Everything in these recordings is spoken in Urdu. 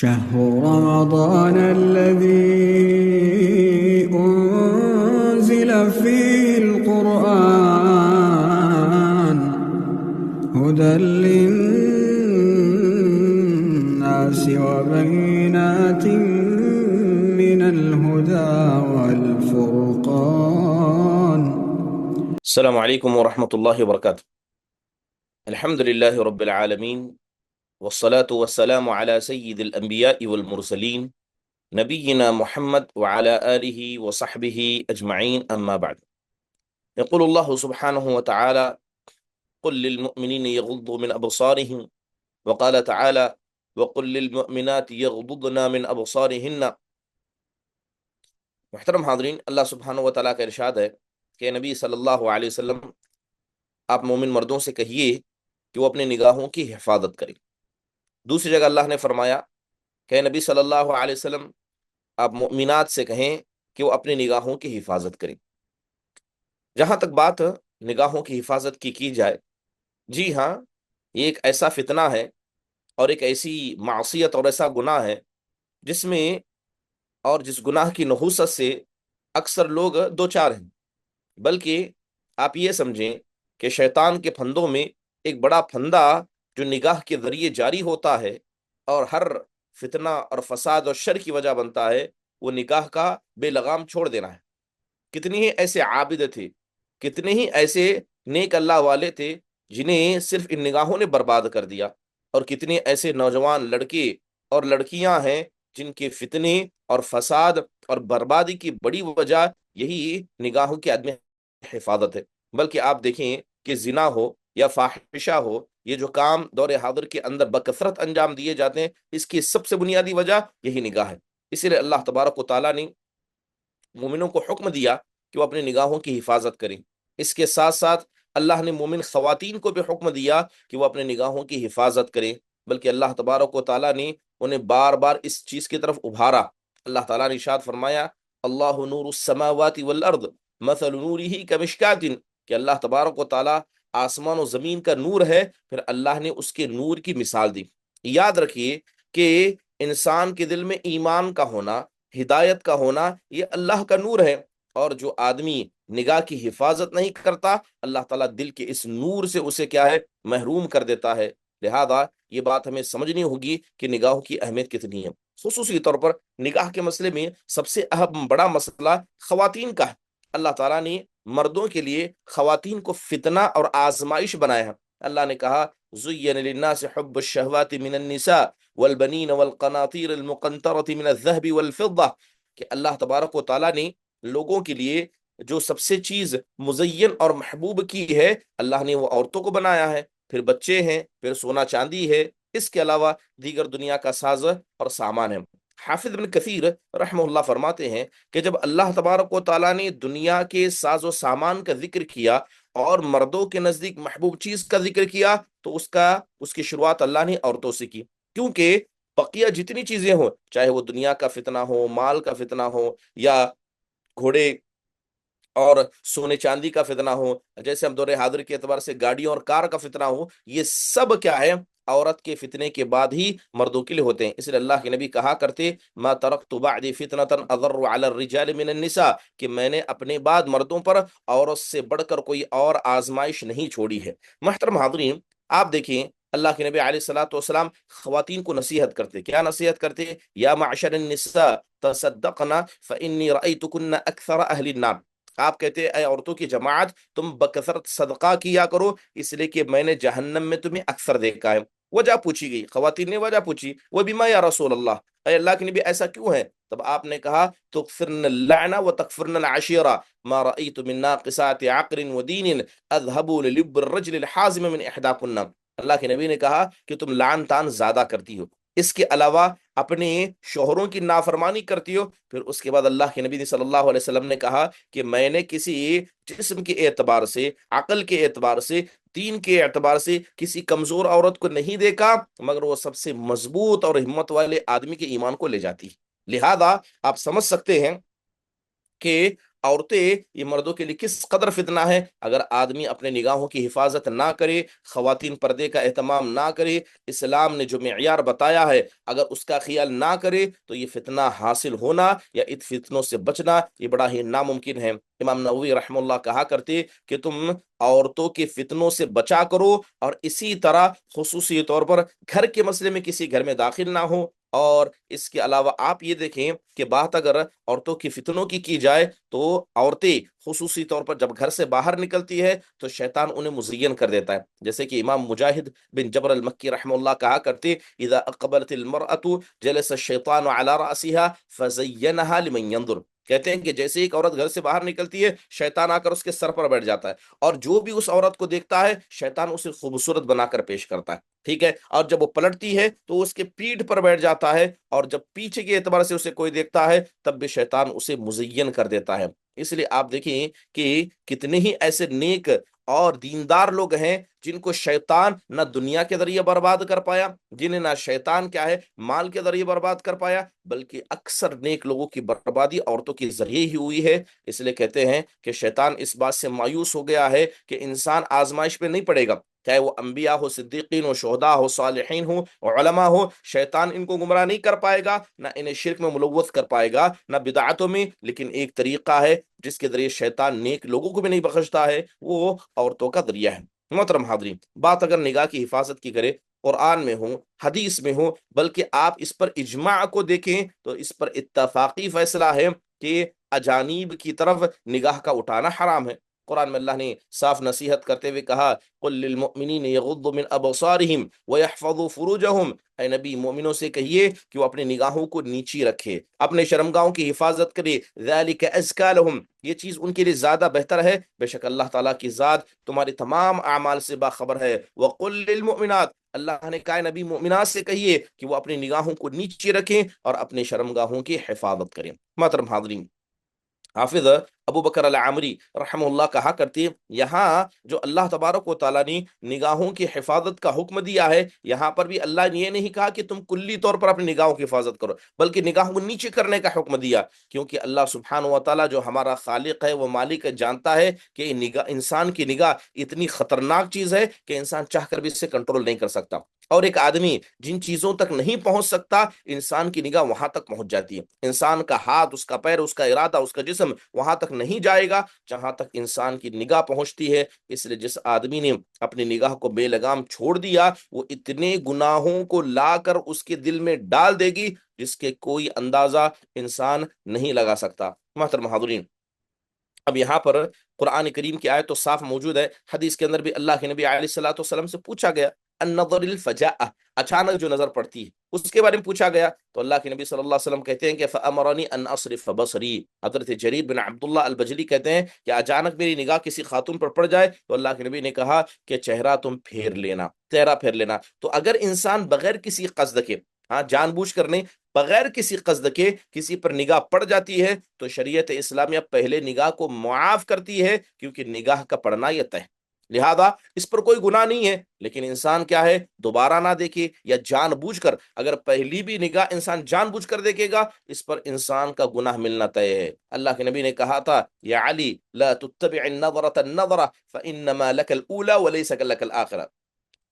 شهر رمضان الذي أنزل فيه القرآن هدى للناس وبينات من الهدى والفرقان. السلام عليكم ورحمة الله وبركاته. الحمد لله رب العالمين والصلاة والسلام على سيد الأنبياء والمرسلين نبينا محمد وعلى آله وصحبه أجمعين، أما بعد. يقول الله سبحانه وتعالى: قل للمؤمنين يغضوا من أبصارهم، وقال تعالى: وقل للمؤمنات يغضضن من أبصارهن. محترم حاضرین، اللہ سبحانہ وتعالیٰ کا ارشاد ہے کہ نبی صلی اللہ علیہ وسلم آپ مومن مردوں سے کہیے کہ وہ اپنی نگاہوں کی حفاظت کریں۔ دوسری جگہ اللہ نے فرمایا کہ نبی صلی اللہ علیہ وسلم آپ مؤمنات سے کہیں کہ وہ اپنی نگاہوں کی حفاظت کریں۔ جہاں تک بات نگاہوں کی حفاظت کی جائے، جی ہاں، یہ ایک ایسا فتنہ ہے اور ایک ایسی معصیت اور ایسا گناہ ہے جس میں اور جس گناہ کی نحوست سے اکثر لوگ دو چار ہیں، بلکہ آپ یہ سمجھیں کہ شیطان کے پھندوں میں ایک بڑا پھندا جو نگاہ کے ذریعے جاری ہوتا ہے اور ہر فتنہ اور فساد اور شر کی وجہ بنتا ہے، وہ نگاہ کا بے لگام چھوڑ دینا ہے۔ کتنے ہی ایسے عابد تھے، کتنے ہی ایسے نیک اللہ والے تھے جنہیں صرف ان نگاہوں نے برباد کر دیا، اور کتنے ایسے نوجوان لڑکے اور لڑکیاں ہیں جن کے فتنے اور فساد اور بربادی کی بڑی وجہ یہی نگاہوں کی عدم حفاظت ہے۔ بلکہ آپ دیکھیں کہ زنا ہو یا فاحشہ ہو، یہ جو کام دور حاضر کے اندر بکثرت انجام دیے جاتے ہیں، اس کی سب سے بنیادی وجہ یہی نگاہ ہے۔ اسی لیے اللہ تبارک و تعالیٰ نے مومنوں کو حکم دیا کہ وہ اپنی نگاہوں کی حفاظت کریں۔ اس کے ساتھ ساتھ اللہ نے مومن خواتین کو بھی حکم دیا کہ وہ اپنے نگاہوں کی حفاظت کریں، بلکہ اللہ تبارک و تعالیٰ نے انہیں بار بار اس چیز کی طرف ابھارا۔ اللہ تعالیٰ نے ارشاد فرمایا: اللہ نور السماوات والارض مثل نورہ کمشکات، کہ اللہ تبارک و تعالیٰ آسمان و زمین کا نور ہے، پھر اللہ نے اس کے نور کی مثال دی۔ یاد رکھیے کہ انسان کے دل میں ایمان کا ہونا، ہدایت کا ہونا، یہ اللہ کا نور ہے، اور جو آدمی نگاہ کی حفاظت نہیں کرتا، اللہ تعالیٰ دل کے اس نور سے اسے کیا ہے، محروم کر دیتا ہے۔ لہذا یہ بات ہمیں سمجھنی ہوگی کہ نگاہوں کی اہمیت کتنی ہے۔ خصوصی طور پر نگاہ کے مسئلے میں سب سے اہم بڑا مسئلہ خواتین کا ہے۔ اللہ تعالیٰ نے مردوں کے لیے خواتین کو فتنہ اور آزمائش بنایا ہے۔ اللہ نے کہا: زین للناس حب الشہوات من النساء والبنین والقناطیر المقنطرۃ من الذہب والفضہ، کہ اللہ تبارک و تعالیٰ نے لوگوں کے لیے جو سب سے چیز مزین اور محبوب کی ہے، اللہ نے وہ عورتوں کو بنایا ہے، پھر بچے ہیں، پھر سونا چاندی ہے، اس کے علاوہ دیگر دنیا کا ساز اور سامان ہے۔ حافظ ابن کثیر رحمہ اللہ فرماتے ہیں کہ جب اللہ تبارک و تعالیٰ نے دنیا کے ساز و سامان کا ذکر کیا اور مردوں کے نزدیک محبوب چیز کا ذکر کیا، تو اس کی شروعات اللہ نے عورتوں سے کی، کیونکہ بقیہ جتنی چیزیں ہوں، چاہے وہ دنیا کا فتنہ ہو، مال کا فتنہ ہو، یا گھوڑے اور سونے چاندی کا فتنہ ہو، جیسے ہم دور حاضر کے اعتبار سے گاڑیوں اور کار کا فتنہ ہو، یہ سب کیا ہے، عورت کے فتنے کے بعد ہی مردوں کے لیے ہوتے ہیں۔ اس لیے اللہ کے نبی کہا کرتے: ما ترکت بعد فتنة اضر على الرجال من النساء، کہ میں نے اپنے بعد مردوں پر عورت سے بڑھ کر کوئی اور آزمائش نہیں چھوڑی ہے۔ محترم حاضرین، آپ دیکھیں اللہ کے نبی علیہ الصلوۃ والسلام خواتین کو نصیحت کرتے، کیا نصیحت کرتے؟ یا معشر النساء تصدقن فانی رأیتکن اکثر اہل النار، آپ کہتے ہیں اے عورتوں کی جماعت، تم بکثرت صدقہ کیا کرو، اس لیے کہ میں نے جہنم میں تمہیں اکثر دیکھا ہے۔ وجہ پوچھی گئی، خواتین نے وجہ پوچھی: وَبِمَا یا رسول اللہ، اے اللہ کے نبی ایسا کیوں ہے؟ تب آپ نے کہا: تکثرن اللعن وتکفرن العشیرہ ما رأیت من ناقصات عقل ودین اذهب للب الرجل الحازم من احداکن، اللہ کے نبی نے کہا کہ تم لعن تان زیادہ کرتی ہو، اس کے علاوہ اپنے شوہروں کی نافرمانی کرتی ہو۔ پھر اس کے بعد اللہ کے نبی صلی اللہ علیہ وسلم نے کہا کہ میں نے کسی جسم کے اعتبار سے، عقل کے اعتبار سے، دین کے اعتبار سے کسی کمزور عورت کو نہیں دیکھا، مگر وہ سب سے مضبوط اور ہمت والے آدمی کے ایمان کو لے جاتی۔ لہذا آپ سمجھ سکتے ہیں کہ عورتیں یہ مردوں کے لیے کس قدر فتنہ ہے۔ اگر آدمی اپنے نگاہوں کی حفاظت نہ کرے، خواتین پردے کا اہتمام نہ کرے، اسلام نے جو معیار بتایا ہے اگر اس کا خیال نہ کرے تو یہ فتنہ حاصل ہونا یا ان فتنوں سے بچنا یہ بڑا ہی ناممکن ہے۔ امام نووی رحمہ اللہ کہا کرتے کہ تم عورتوں کے فتنوں سے بچا کرو، اور اسی طرح خصوصی طور پر گھر کے مسئلے میں کسی گھر میں داخل نہ ہو۔ اور اس کے علاوہ آپ یہ دیکھیں کہ بات اگر عورتوں کی فتنوں کی جائے تو عورتیں خصوصی طور پر جب گھر سے باہر نکلتی ہے تو شیطان انہیں مزین کر دیتا ہے، جیسے کہ امام مجاہد بن جبر المکی رحمہ اللہ کہا کرتے اذا اقبلت المرأة جلس الشیطان على رأسها فزینها لمن ينظر، کہتے ہیں کہ جیسے ایک عورت گھر سے باہر نکلتی ہے شیطان آ کر اس کے سر پر بیٹھ جاتا ہے، اور جو بھی اس عورت کو دیکھتا ہے شیطان اسے خوبصورت بنا کر پیش کرتا ہے، ٹھیک ہے، اور جب وہ پلٹتی ہے تو اس کے پیٹھ پر بیٹھ جاتا ہے، اور جب پیچھے کے اعتبار سے اسے کوئی دیکھتا ہے تب بھی شیطان اسے مزین کر دیتا ہے۔ اس لیے آپ دیکھیں کہ کتنے ہی ایسے نیک اور دیندار لوگ ہیں جن کو شیطان نہ دنیا کے ذریعے برباد کر پایا، جنہیں نہ شیطان کیا ہے مال کے ذریعے برباد کر پایا، بلکہ اکثر نیک لوگوں کی بربادی عورتوں کے ذریعے ہی ہوئی ہے۔ اس لیے کہتے ہیں کہ شیطان اس بات سے مایوس ہو گیا ہے کہ انسان آزمائش پہ نہیں پڑے گا، چاہے وہ انبیاء ہو، صدیقین ہو، شہداء ہو، صالحین ہو، علماء ہو، شیطان ان کو گمراہ نہیں کر پائے گا، نہ انہیں شرک میں ملوث کر پائے گا، نہ بدعتوں میں، لیکن ایک طریقہ ہے جس کے ذریعے شیطان نیک لوگوں کو بھی نہیں بخشتا ہے، وہ عورتوں کا ذریعہ ہے۔ محترم حاضرین، بات اگر نگاہ کی حفاظت کی کرے، قرآن میں ہو، حدیث میں ہو، بلکہ آپ اس پر اجماع کو دیکھیں تو اس پر اتفاقی فیصلہ ہے کہ اجانب کی طرف نگاہ کا اٹھانا حرام ہے۔ قرآن میں اللہ نے صاف نصیحت کرتے ہوئے کہا قل للمؤمنین یغضوا من ابصارہم ویحفظوا فروجہم، اے نبی مومنوں سے کہیے کہ وہ اپنی نگاہوں کو نیچی رکھے، اپنے شرمگاہوں کی حفاظت کرے، ذالک ازکا لہم، یہ چیز ان کے لیے زیادہ بہتر ہے، بے شک اللہ تعالیٰ کی ذات تمہارے تمام اعمال سے باخبر ہے۔ وقل للمؤمنات، اللہ نے کہا نبی مومنات سے کہیے کہ وہ اپنی نگاہوں کو نیچے رکھیں اور اپنے شرمگاہوں کی حفاظت کریں۔ محترم حاضرین، حافظ ابو بکر العامری رحمہ اللہ کہا کرتے یہاں جو اللہ تبارک و تعالیٰ نے نگاہوں کی حفاظت کا حکم دیا ہے، یہاں پر بھی اللہ نے یہ نہیں کہا کہ تم کلی طور پر اپنی نگاہوں کی حفاظت کرو، بلکہ نگاہوں کو نیچے کرنے کا حکم دیا، کیونکہ اللہ سبحانہ و تعالیٰ جو ہمارا خالق ہے، وہ مالک ہے، جانتا ہے کہ انسان کی نگاہ اتنی خطرناک چیز ہے کہ انسان چاہ کر بھی اسے کنٹرول نہیں کر سکتا، اور ایک آدمی جن چیزوں تک نہیں پہنچ سکتا انسان کی نگاہ وہاں تک پہنچ جاتی ہے۔ انسان کا ہاتھ، اس کا پیر، اس کا ارادہ، اس کا جسم وہاں تک نہیں جائے گا جہاں تک انسان کی نگاہ پہنچتی ہے۔ اس لیے جس آدمی نے اپنی نگاہ کو بے لگام چھوڑ دیا وہ اتنے گناہوں کو لا کر اس کے دل میں ڈال دے گی جس کے کوئی اندازہ انسان نہیں لگا سکتا۔ محترم حاضرین، اب یہاں پر قرآن کریم کی آیت تو صاف موجود ہے، حدیث کے اندر بھی اللہ کے نبی علیہ الصلوۃ والسلام سے پوچھا گیا النظر الفجاء، اچانک جو نظر پڑتی ہے اس کے بارے میں پوچھا گیا، تو اللہ کے نبی صلی اللہ علیہ وسلم کہتے ہیں کہ فَأَمَرَنِي أَنْ أَصْرِفَ بَصَرِي، حضرت جریر بن عبداللہ البجلی کہتے ہیں کہ اچانک میری نگاہ کسی خاتون پر پڑ جائے تو اللہ کے نبی نے کہا کہ چہرہ تم پھیر لینا، چہرہ پھیر لینا۔ تو اگر انسان بغیر کسی قصد کے، ہاں جان بوجھ کر نہیں، بغیر کسی قصد کے کسی پر نگاہ پڑ جاتی ہے تو شریعت اسلامیہ پہلے نگاہ کو معاف کرتی ہے، کیونکہ نگاہ کا پڑنا یہ طے، لہذا اس پر کوئی گناہ نہیں ہے، لیکن انسان کیا ہے دوبارہ نہ دیکھے، یا جان بوجھ کر، اگر پہلی بھی نگاہ انسان جان بوجھ کر دیکھے گا اس پر انسان کا گناہ ملنا طے ہے۔ اللہ کے نبی نے کہا تھا یا علی لا تتبع النظرة النظرة فإنما لك الأولى وليس لك الآخرة،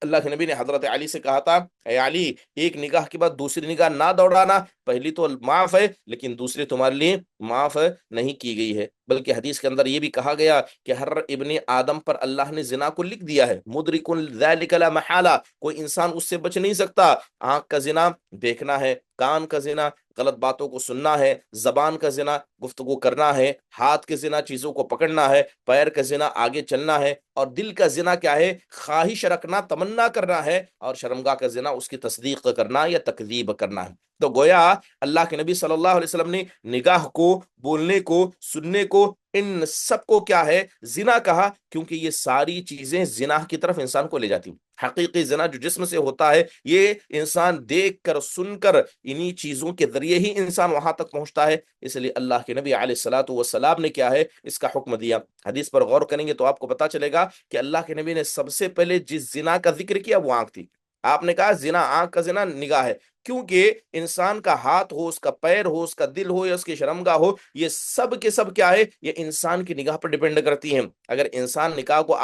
اللہ کے نبی نے حضرت علی سے کہا تھا اے علی ایک نگاہ کے بعد دوسری نگاہ نہ دوڑانا، پہلی تو معاف ہے لیکن دوسری تمہارے لیے معاف نہیں کی گئی ہے، بلکہ حدیث کے اندر یہ بھی کہا گیا کہ ہر ابن آدم پر اللہ نے زنا کو لکھ دیا ہے، مدرک ذلک لا محالہ، کوئی انسان اس سے بچ نہیں سکتا۔ آنکھ کا زنا دیکھنا ہے، کان کا زنا غلط باتوں کو سننا ہے، زبان کا زنا گفتگو کرنا ہے، ہاتھ کے زنا چیزوں کو پکڑنا ہے، پیر کا زنا آگے چلنا ہے، اور دل کا زنا کیا ہے خواہش رکھنا، تمنا کرنا ہے، اور شرمگاہ کا زنا اس کی تصدیق کرنا یا تکذیب کرنا ہے۔ تو گویا اللہ کے نبی صلی اللہ علیہ وسلم نے نگاہ کو، بولنے کو، سننے کو، ان سب کو کیا ہے زنا کہا، کیونکہ یہ ساری چیزیں زنا کی طرف انسان کو لے جاتی ہیں۔ حقیقی زنا جو جسم سے ہوتا ہے یہ انسان دیکھ کر، سن کر، انہی چیزوں کے ذریعے ہی انسان وہاں تک پہنچتا ہے، اس لیے اللہ کے نبی علیہ الصلوۃ والسلام نے کیا ہے اس کا حکم دیا۔ حدیث پر غور کریں گے تو آپ کو پتا چلے گا کہ اللہ کے نبی نے سب سے پہلے جس زنا کا ذکر کیا وہ آنکھ تھی، آپ نے کہا زنا آنکھ کا زنا نگاہ ہے، کیونکہ انسان کا ہاتھ ہو، اس کا پیر ہو، اس کا دل ہو یا اس کی شرمگاہ ہو، یہ سب کے سب کیا ہے؟ یہ انسان کی نگاہ پر ڈیپینڈ کرتی ہیں۔ اگر انسان نگاہ کو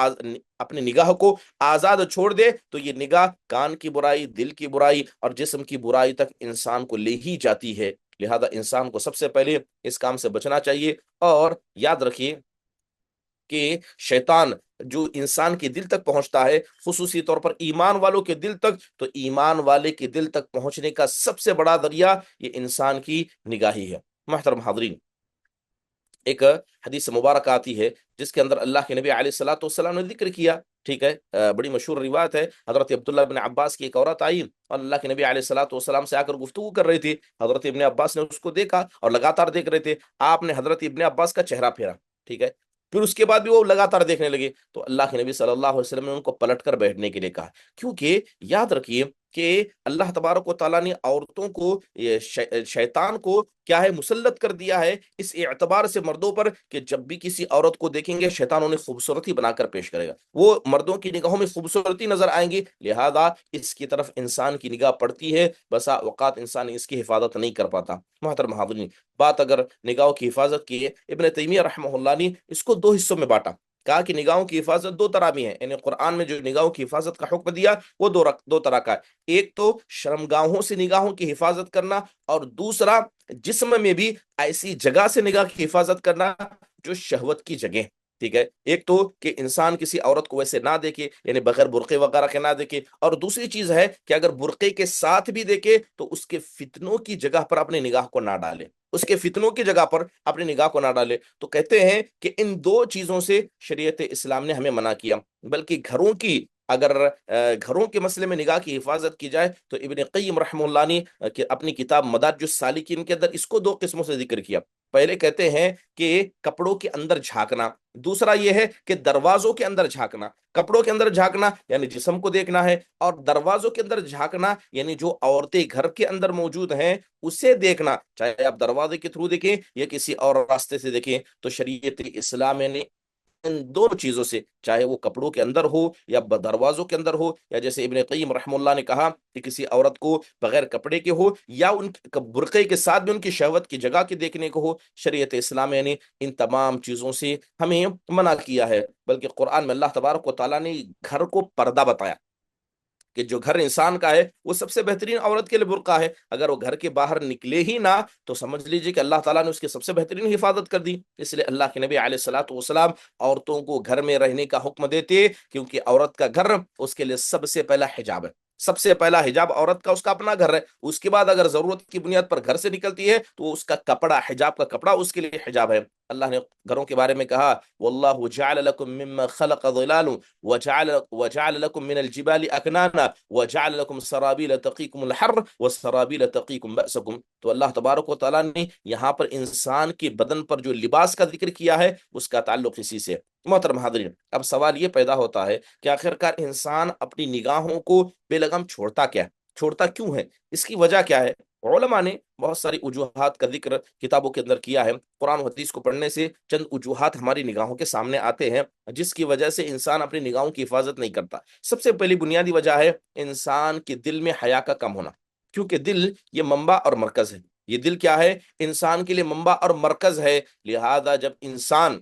اپنی نگاہ کو آزاد چھوڑ دے تو یہ نگاہ کان کی برائی، دل کی برائی اور جسم کی برائی تک انسان کو لے ہی جاتی ہے۔ لہذا انسان کو سب سے پہلے اس کام سے بچنا چاہیے، اور یاد رکھیے کہ شیطان جو انسان کے دل تک پہنچتا ہے، خصوصی طور پر ایمان والوں کے دل تک، تو ایمان والے کے دل تک پہنچنے کا سب سے بڑا ذریعہ یہ انسان کی نگاہی ہے۔ محترم حاضرین، ایک حدیث مبارکہ آتی ہے جس کے اندر اللہ کے نبی علیہ الصلوۃ والسلام نے ذکر کیا، ٹھیک ہے، بڑی مشہور روایت ہے۔ حضرت عبداللہ بن عباس کی ایک عورت آئی اور اللہ کے نبی علیہ الصلوۃ والسلام سے آ کر گفتگو کر رہی تھی۔ حضرت ابن عباس نے اس کو دیکھا اور لگاتار دیکھ رہے تھے، آپ نے حضرت ابن عباس کا چہرہ پھیرا، ٹھیک ہے، پھر اس کے بعد بھی وہ لگاتار دیکھنے لگے، تو اللہ کے نبی صلی اللہ علیہ وسلم نے ان کو پلٹ کر بیٹھنے کے لیے کہا، کیونکہ یاد رکھیے کہ اللہ تبارک و تعالیٰ نے عورتوں کو، شیطان کو کیا ہے، مسلط کر دیا ہے اس اعتبار سے مردوں پر کہ جب بھی کسی عورت کو دیکھیں گے شیطان انہیں خوبصورتی بنا کر پیش کرے گا، وہ مردوں کی نگاہوں میں خوبصورتی نظر آئیں گی، لہذا اس کی طرف انسان کی نگاہ پڑتی ہے، بسا اوقات انسان اس کی حفاظت نہیں کر پاتا۔ محترم حاضرین، بات اگر نگاہوں کی حفاظت کی ہے، ابن تیمیہ رحمہ اللہ نے اس کو دو حصوں میں بانٹا، کہا کہ نگاہوں کی حفاظت دو طرح بھی ہیں، یعنی قرآن میں جو نگاہوں کی حفاظت کا حکم دیا وہ دو طرح کا ہے، ایک تو شرمگاہوں سے نگاہوں کی حفاظت کرنا، اور دوسرا جسم میں بھی ایسی جگہ سے نگاہ کی حفاظت کرنا جو شہوت کی جگہ، ٹھیک ہے، ایک تو کہ انسان کسی عورت کو ویسے نہ دیکھے، یعنی بغیر برقعے وغیرہ کے نہ دیکھے، اور دوسری چیز ہے کہ اگر برقعے کے ساتھ بھی دیکھے تو اس کے فتنوں کی جگہ پر اپنی نگاہ کو نہ ڈالے، اس کے فتنوں کی جگہ پر اپنی نگاہ کو نہ ڈالے۔ تو کہتے ہیں کہ ان دو چیزوں سے شریعت اسلام نے ہمیں منع کیا، بلکہ اگر گھروں کے مسئلے میں نگاہ کی حفاظت کی جائے تو ابن قیم رحمہ اللہ نے اپنی کتاب مدارج السالکین کے اندر اس کو دو قسموں سے ذکر کیا۔ پہلے کہتے ہیں کہ کپڑوں کے اندر جھانکنا، دوسرا یہ ہے کہ دروازوں کے اندر جھانکنا۔ کپڑوں کے اندر جھانکنا یعنی جسم کو دیکھنا ہے، اور دروازوں کے اندر جھانکنا یعنی جو عورتیں گھر کے اندر موجود ہیں اسے دیکھنا، چاہے آپ دروازے کے تھرو دیکھیں یا کسی اور راستے سے دیکھیں، تو شریعت اسلام نے ان دونوں چیزوں سے، چاہے وہ کپڑوں کے اندر ہو یا دروازوں کے اندر ہو، یا جیسے ابن قیم رحم اللہ نے کہا کہ کسی عورت کو بغیر کپڑے کے ہو یا ان برقعے کے ساتھ بھی ان کی شہوت کی جگہ کے دیکھنے کو ہو، شریعت اسلام نے ان تمام چیزوں سے ہمیں منع کیا ہے۔ بلکہ قرآن میں اللہ تبارک و تعالیٰ نے گھر کو پردہ بتایا کہ جو گھر انسان کا ہے وہ سب سے بہترین عورت کے لیے برقع ہے، اگر وہ گھر کے باہر نکلے ہی نہ تو سمجھ لیجئے کہ اللہ تعالیٰ نے اس کی سب سے بہترین حفاظت کر دی۔ اس لیے اللہ کے نبی علیہ الصلوۃ والسلام عورتوں کو گھر میں رہنے کا حکم دیتے، کیونکہ عورت کا گھر اس کے لیے سب سے پہلا حجاب ہے، سب سے پہلا حجاب عورت کا اس کا اپنا گھر ہے، اس کے بعد اگر ضرورت کی بنیاد پر گھر سے نکلتی ہے تو اس کا کپڑا، حجاب کا کپڑا اس کے لیے حجاب ہے۔ اللہ نے گھروں کے بارے میں کہا واللہ جعل لکم مما خلق ظلال وجعل لكم من الجبال اکنانا وجعل لكم سرابیل تقیکم الحر وسرابیل تقیکم بأسکم۔ تو اللہ تبارک و تعالیٰ نے یہاں پر انسان کے بدن پر جو لباس کا ذکر کیا ہے اس کا تعلق اسی سے۔ محترم حاضرین، اب سوال یہ پیدا ہوتا ہے کہ آخرکار انسان اپنی نگاہوں کو بے لگام چھوڑتا کیوں ہے؟ اس کی وجہ کیا ہے؟ علماء نے بہت ساری وجوہات کا ذکر کتابوں کے اندر کیا ہے۔ قرآن و حدیث کو پڑھنے سے چند وجوہات ہماری نگاہوں کے سامنے آتے ہیں جس کی وجہ سے انسان اپنی نگاہوں کی حفاظت نہیں کرتا۔ سب سے پہلی بنیادی وجہ ہے انسان کے دل میں حیا کا کم ہونا، کیونکہ دل یہ منبع اور مرکز ہے، یہ دل کیا ہے؟ انسان کے لیے منبع اور مرکز ہے، لہذا جب انسان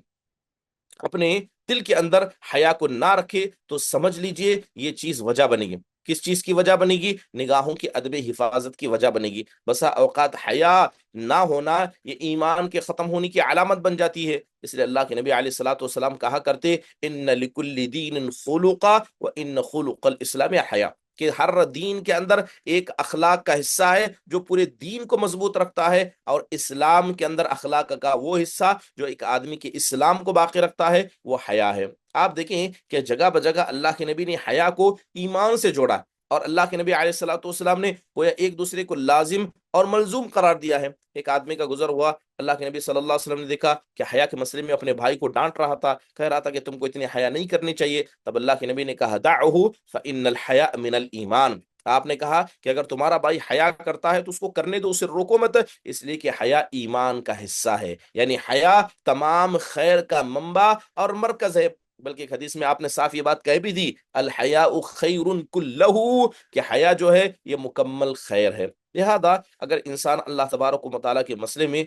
اپنے دل کے اندر حیا کو نہ رکھے تو سمجھ لیجئے یہ چیز وجہ بنے گی۔ کس چیز کی وجہ بنے گی؟ نگاہوں کی ادب حفاظت کی وجہ بنے گی۔ بسا اوقات حیا نہ ہونا یہ ایمان کے ختم ہونے کی علامت بن جاتی ہے۔ اس لیے اللہ کے نبی علیہ الصلوۃ والسلام کہا کرتے ان لکل دین خلقا وان خلق الاسلام حیا، کہ ہر دین کے اندر ایک اخلاق کا حصہ ہے جو پورے دین کو مضبوط رکھتا ہے، اور اسلام کے اندر اخلاق کا وہ حصہ جو ایک آدمی کے اسلام کو باقی رکھتا ہے وہ حیا ہے۔ آپ دیکھیں کہ جگہ بجگہ اللہ کے نبی نے حیا کو ایمان سے جوڑا، اور اللہ کے نبی علیہ الصلوۃ والسلام نے گویا ایک دوسرے کو لازم اور ملزوم قرار دیا ہے۔ ایک آدمی کا گزر ہوا، اللہ کے نبی صلی اللہ علیہ وسلم نے دیکھا کہ حیا کے مسئلے میں اپنے بھائی کو ڈانٹ رہا تھا، کہہ رہا تھا کہ تم کو اتنی حیا نہیں کرنی چاہیے، تب اللہ کے نبی نے کہا دعہ فإن الحیاء من الایمان، آپ نے کہا کہ اگر تمہارا بھائی حیا کرتا ہے تو اس کو کرنے دو، اسے روکو مت، اس لیے کہ حیا ایمان کا حصہ ہے، یعنی حیا تمام خیر کا منبع اور مرکز ہے۔ بلکہ ایک حدیث میں آپ نے صاف یہ بات کہہ بھی دی، الحیاء خیر کلہ، کہ حیا جو ہے یہ مکمل خیر ہے۔ لہذا اگر انسان اللہ تبارک و تعالیٰ کے مسئلے میں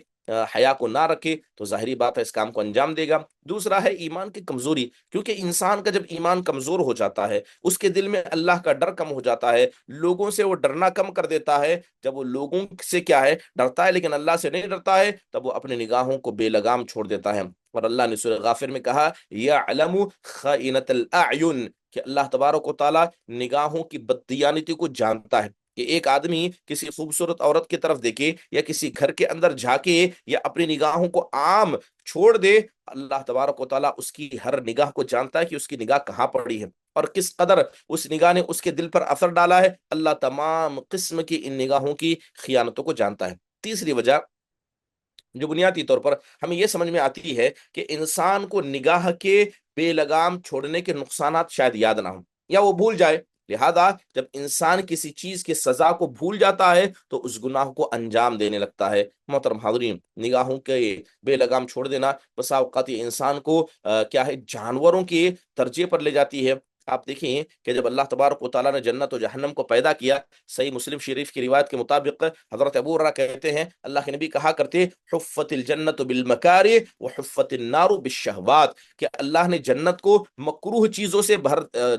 حیا کو نہ رکھے تو ظاہری بات ہے اس کام کو انجام دے گا۔ دوسرا ہے ایمان کی کمزوری، کیونکہ انسان کا جب ایمان کمزور ہو جاتا ہے، اس کے دل میں اللہ کا ڈر کم ہو جاتا ہے، لوگوں سے وہ ڈرنا کم کر دیتا ہے۔ جب وہ لوگوں سے کیا ہے ڈرتا ہے لیکن اللہ سے نہیں ڈرتا ہے، تب وہ اپنی نگاہوں کو بے لگام چھوڑ دیتا ہے۔ اور اللہ نے سورہ غافر میں کہا یعلم خائنۃ الاعین، کہ اللہ تبارک و تعالیٰ نگاہوں کی بددیانتی کو جانتا ہے، کہ ایک آدمی کسی خوبصورت عورت کی طرف دیکھے یا کسی گھر کے اندر جھانکے یا اپنی نگاہوں کو عام چھوڑ دے، اللہ تبارک و تعالیٰ اس کی ہر نگاہ کو جانتا ہے کہ اس کی نگاہ کہاں پڑی ہے اور کس قدر اس نگاہ نے اس کے دل پر اثر ڈالا ہے۔ اللہ تمام قسم کی ان نگاہوں کی خیانتوں کو جانتا ہے۔ تیسری وجہ جو بنیادی طور پر ہمیں یہ سمجھ میں آتی ہے کہ انسان کو نگاہ کے بے لگام چھوڑنے کے نقصانات شاید یاد نہ ہوں یا وہ بھول جائے، لہذا جب انسان کسی چیز کی سزا کو بھول جاتا ہے تو اس گناہ کو انجام دینے لگتا ہے۔ محترم حاضرین، نگاہوں کے بے لگام چھوڑ دینا بسا اوقات یہ انسان کو کیا ہے جانوروں کے درجے پر لے جاتی ہے۔ آپ دیکھیں کہ جب اللہ تبارک و تعالیٰ نے جنت و جہنم کو پیدا کیا، صحیح مسلم شریف کی روایت کے مطابق حضرت ابو ہریرہ کہتے ہیں اللہ کے نبی کہا کرتے حفت الجنت بالمکارہ وحفت النار بالشہوات، کہ اللہ نے جنت کو مکروہ چیزوں سے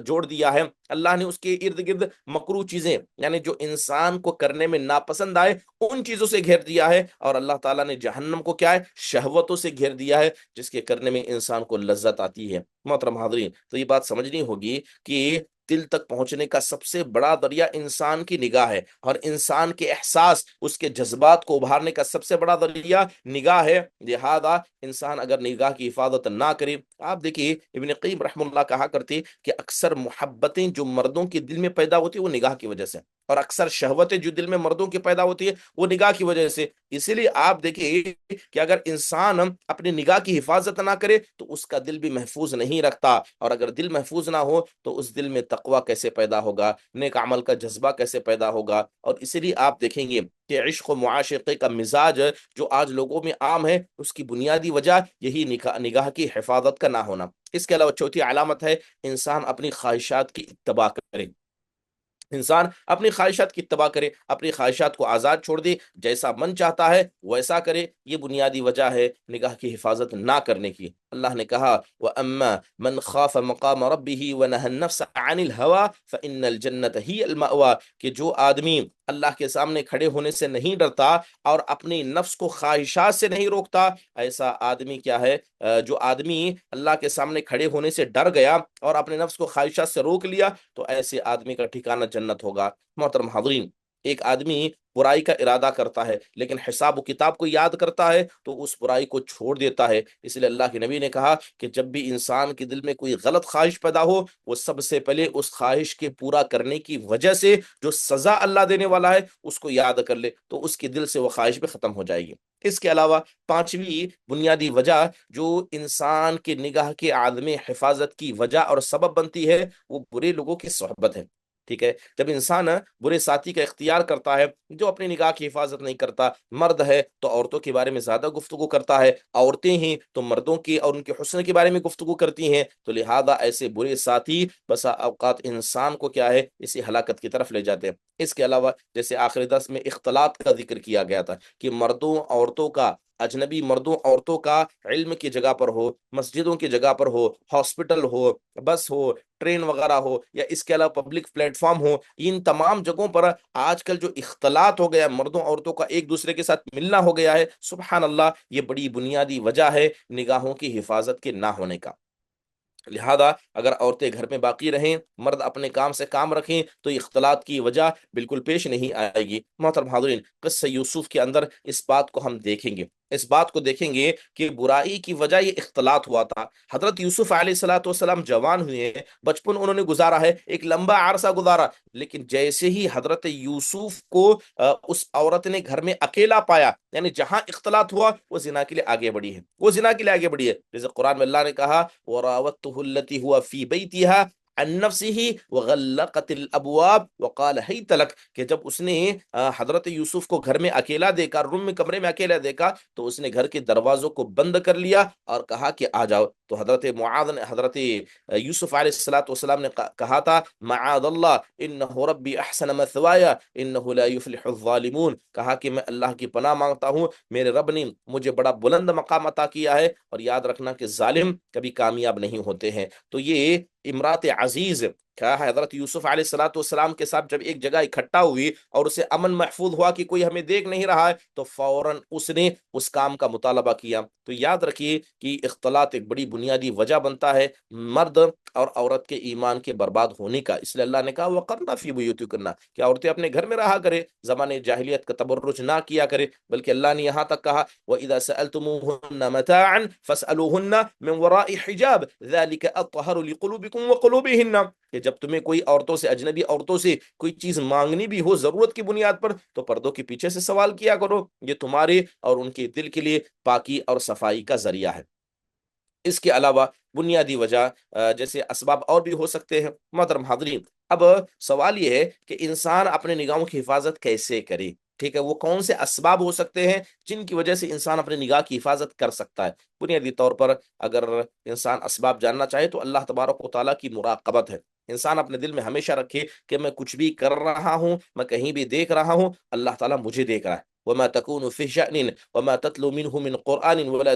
جوڑ دیا ہے، اللہ نے اس کے ارد گرد مکروہ چیزیں یعنی جو انسان کو کرنے میں ناپسند آئے ان چیزوں سے گھیر دیا ہے، اور اللہ تعالیٰ نے جہنم کو کیا ہے شہوتوں سے گھیر دیا ہے جس کے کرنے میں انسان کو لذت آتی ہے۔ محترم حاضرین، تو یہ بات سمجھنی ہوگی کہ دل تک پہنچنے کا سب سے بڑا ذریعہ انسان کی نگاہ ہے، اور انسان کے احساس اس کے جذبات کو ابھارنے کا سب سے بڑا ذریعہ نگاہ ہے۔ لہذا انسان اگر نگاہ کی حفاظت نہ کرے، آپ دیکھیے ابن قیم رحمہ اللہ کہا کرتے کہ اکثر محبتیں جو مردوں کے دل میں پیدا ہوتی ہیں وہ نگاہ کی وجہ سے، اور اکثر شہوتیں جو دل میں مردوں کی پیدا ہوتی ہے وہ نگاہ کی وجہ سے۔ اسی لیے آپ دیکھیے کہ اگر انسان اپنی نگاہ کی حفاظت نہ کرے تو اس کا دل بھی محفوظ نہیں رکھتا، اور اگر دل محفوظ نہ ہو تو اس دل میں تقویٰ کیسے پیدا ہوگا، نیک عمل کا جذبہ کیسے پیدا ہوگا۔ اور اسی لیے آپ دیکھیں گے کہ عشق و معاشقے کا مزاج جو آج لوگوں میں عام ہے، اس کی بنیادی وجہ یہی نگاہ کی حفاظت کا نہ ہونا۔ اس کے علاوہ چوتھی علامت ہے انسان اپنی خواہشات کی اتباع کرے، انسان اپنی خواہشات کی اتباع کرے، اپنی خواہشات کو آزاد چھوڑ دے، جیسا من چاہتا ہے ویسا کرے۔ یہ بنیادی وجہ ہے نگاہ کی حفاظت نہ کرنے کی۔ اللہ نے کہا وَأَمَّا مَنْ خَافَ مَقَامَ رَبِّهِ وَنَهَى النَّفْسَ عَنِ الْهَوَىٰ فَإِنَّ الْجَنَّةَ هِيَ الْمَأْوَىٰ، کہ جو آدمی اللہ کے سامنے کھڑے ہونے سے نہیں ڈرتا اور اپنی نفس کو خواہشات سے نہیں روکتا، ایسا آدمی کیا ہے جو آدمی اللہ کے سامنے کھڑے ہونے سے ڈر گیا اور اپنے نفس کو خواہشات سے روک لیا تو ایسے آدمی کا ٹھکانہ جنت ہوگا۔ محترم حاضرین، ایک آدمی برائی کا ارادہ کرتا ہے لیکن حساب و کتاب کو یاد کرتا ہے تو اس برائی کو چھوڑ دیتا ہے۔ اس لیے اللہ کے نبی نے کہا کہ جب بھی انسان کے دل میں کوئی غلط خواہش پیدا ہو، وہ سب سے پہلے اس خواہش کے پورا کرنے کی وجہ سے جو سزا اللہ دینے والا ہے اس کو یاد کر لے تو اس کے دل سے وہ خواہش بھی ختم ہو جائے گی۔ اس کے علاوہ پانچویں بنیادی وجہ جو انسان کے نگاہ کے عدم حفاظت کی وجہ اور سبب بنتی ہے وہ برے لوگوں کی صحبت ہے۔ ٹھیک ہے، جب انسان برے ساتھی کا اختیار کرتا ہے جو اپنی نگاہ کی حفاظت نہیں کرتا، مرد ہے تو عورتوں کے بارے میں زیادہ گفتگو کرتا ہے، عورتیں ہیں تو مردوں کی اور ان کے حسن کے بارے میں گفتگو کرتی ہیں، تو لہذا ایسے برے ساتھی بسا اوقات انسان کو کیا ہے اسی ہلاکت کی طرف لے جاتے ہیں۔ اس کے علاوہ جیسے آخری درس میں اختلاط کا ذکر کیا گیا تھا کہ مردوں عورتوں کا، اجنبی مردوں عورتوں کا علم کی جگہ پر ہو، مسجدوں کی جگہ پر ہو، ہاسپٹل ہو، بس ہو، ٹرین وغیرہ ہو، یا اس کے علاوہ پبلک پلیٹ فارم ہو، ان تمام جگہوں پر آج کل جو اختلاط ہو گیا، مردوں عورتوں کا ایک دوسرے کے ساتھ ملنا ہو گیا ہے، سبحان اللہ، یہ بڑی بنیادی وجہ ہے نگاہوں کی حفاظت کے نہ ہونے کا۔ لہذا اگر عورتیں گھر میں باقی رہیں، مرد اپنے کام سے کام رکھیں تو اختلاط کی وجہ بالکل پیش نہیں آئے گی۔ محترم حاضرین، قصہ یوسف کے اندر اس بات کو ہم دیکھیں گے، اس بات کو دیکھیں گے کہ برائی کی وجہ یہ اختلاط ہوا تھا۔ حضرت یوسف علیہ السلام جوان ہوئے ہیں، بچپن انہوں نے گزارا ہے، ایک لمبا عرصہ گزارا، لیکن جیسے ہی حضرت یوسف کو اس عورت نے گھر میں اکیلا پایا، یعنی جہاں اختلاط ہوا وہ زنا کے لیے آگے بڑھی ہے، وہ زنا کے لیے آگے بڑھی ہے۔ جیسے قرآن میں اللہ نے کہا وَرَاوَدتُّهُ الَّتِي هُوَ فِي بَيْتِهَا عن نفسه وغلقت الابواب وقال هيت لك، کہ جب اس نے حضرت یوسف کو گھر میں اکیلا دیکھا، روم میں کمرے میں اکیلا دیکھا، تو اس نے گھر کے دروازوں کو بند کر لیا اور کہا کہ آ جاؤ۔ تو حضرت معاذ نے، حضرت یوسف علیہ الصلوۃ والسلام نے کہا تھا معاذ اللہ انہ ربی احسن مثوایا انہ لا یفلح الظالمون، کہا کہ میں اللہ کی پناہ مانگتا ہوں، میرے رب نے مجھے بڑا بلند مقام عطا کیا ہے، اور یاد رکھنا کہ ظالم کبھی کامیاب نہیں ہوتے ہیں۔ تو یہ امرات عزیز کیا ہے، حضرت یوسف علیہ الصلوۃ والسلام کے ساتھ جب ایک جگہ اکٹھا ہوئی اور اسے امن محفوظ ہوا کہ کوئی ہمیں دیکھ نہیں رہا ہے، تو فوراً اس نے اس کام کا مطالبہ کیا۔ تو یاد رکھیے کہ اختلاط ایک بڑی بنیادی وجہ بنتا ہے مرد اور عورت کے ایمان کے برباد ہونے کا، اس لیے اللہ نے کہا وقرنا فی بیوتکن، کہ عورتیں اپنے گھر میں رہا کرے، زمانے جاہلیت کا تبرج نہ کیا کرے، بلکہ اللہ نے یہاں تک کہا وَإِذَا سَأَلْتُمُوهُنَّ مَتَاعًا فَاسْأَلُوهُنَّ مِنْ وَرَاءِ حِجَابٍ ذَلِكَ أَطْهَرُ لِقُلُوبِكُمْ وَقُلُوبِهِنَّ، کہ جب تمہیں کوئی عورتوں سے، اجنبی عورتوں سے کوئی چیز مانگنی بھی ہو ضرورت کی بنیاد پر، تو پردوں کے پیچھے سے سوال کیا کرو، یہ تمہارے اور ان کے دل کے لیے پاکی اور صفائی کا ذریعہ ہے۔ اس کے علاوہ بنیادی وجہ جیسے اسباب اور بھی ہو سکتے ہیں۔ محترم حاضرین، اب سوال یہ ہے کہ انسان اپنے نگاہوں کی حفاظت کیسے کرے؟ ٹھیک ہے، وہ کون سے اسباب ہو سکتے ہیں جن کی وجہ سے انسان اپنے نگاہ کی حفاظت کر سکتا ہے؟ بنیادی طور پر اگر انسان اسباب جاننا چاہے تو اللہ تبارک و تعالیٰ کی مراقبت ہے۔ انسان اپنے دل میں ہمیشہ رکھے کہ میں کچھ بھی کر رہا ہوں، میں کہیں بھی دیکھ رہا ہوں، اللہ تعالیٰ مجھے دیکھ رہا ہے۔ وما تكون في شأن وما تتلو منه من قرآن ولا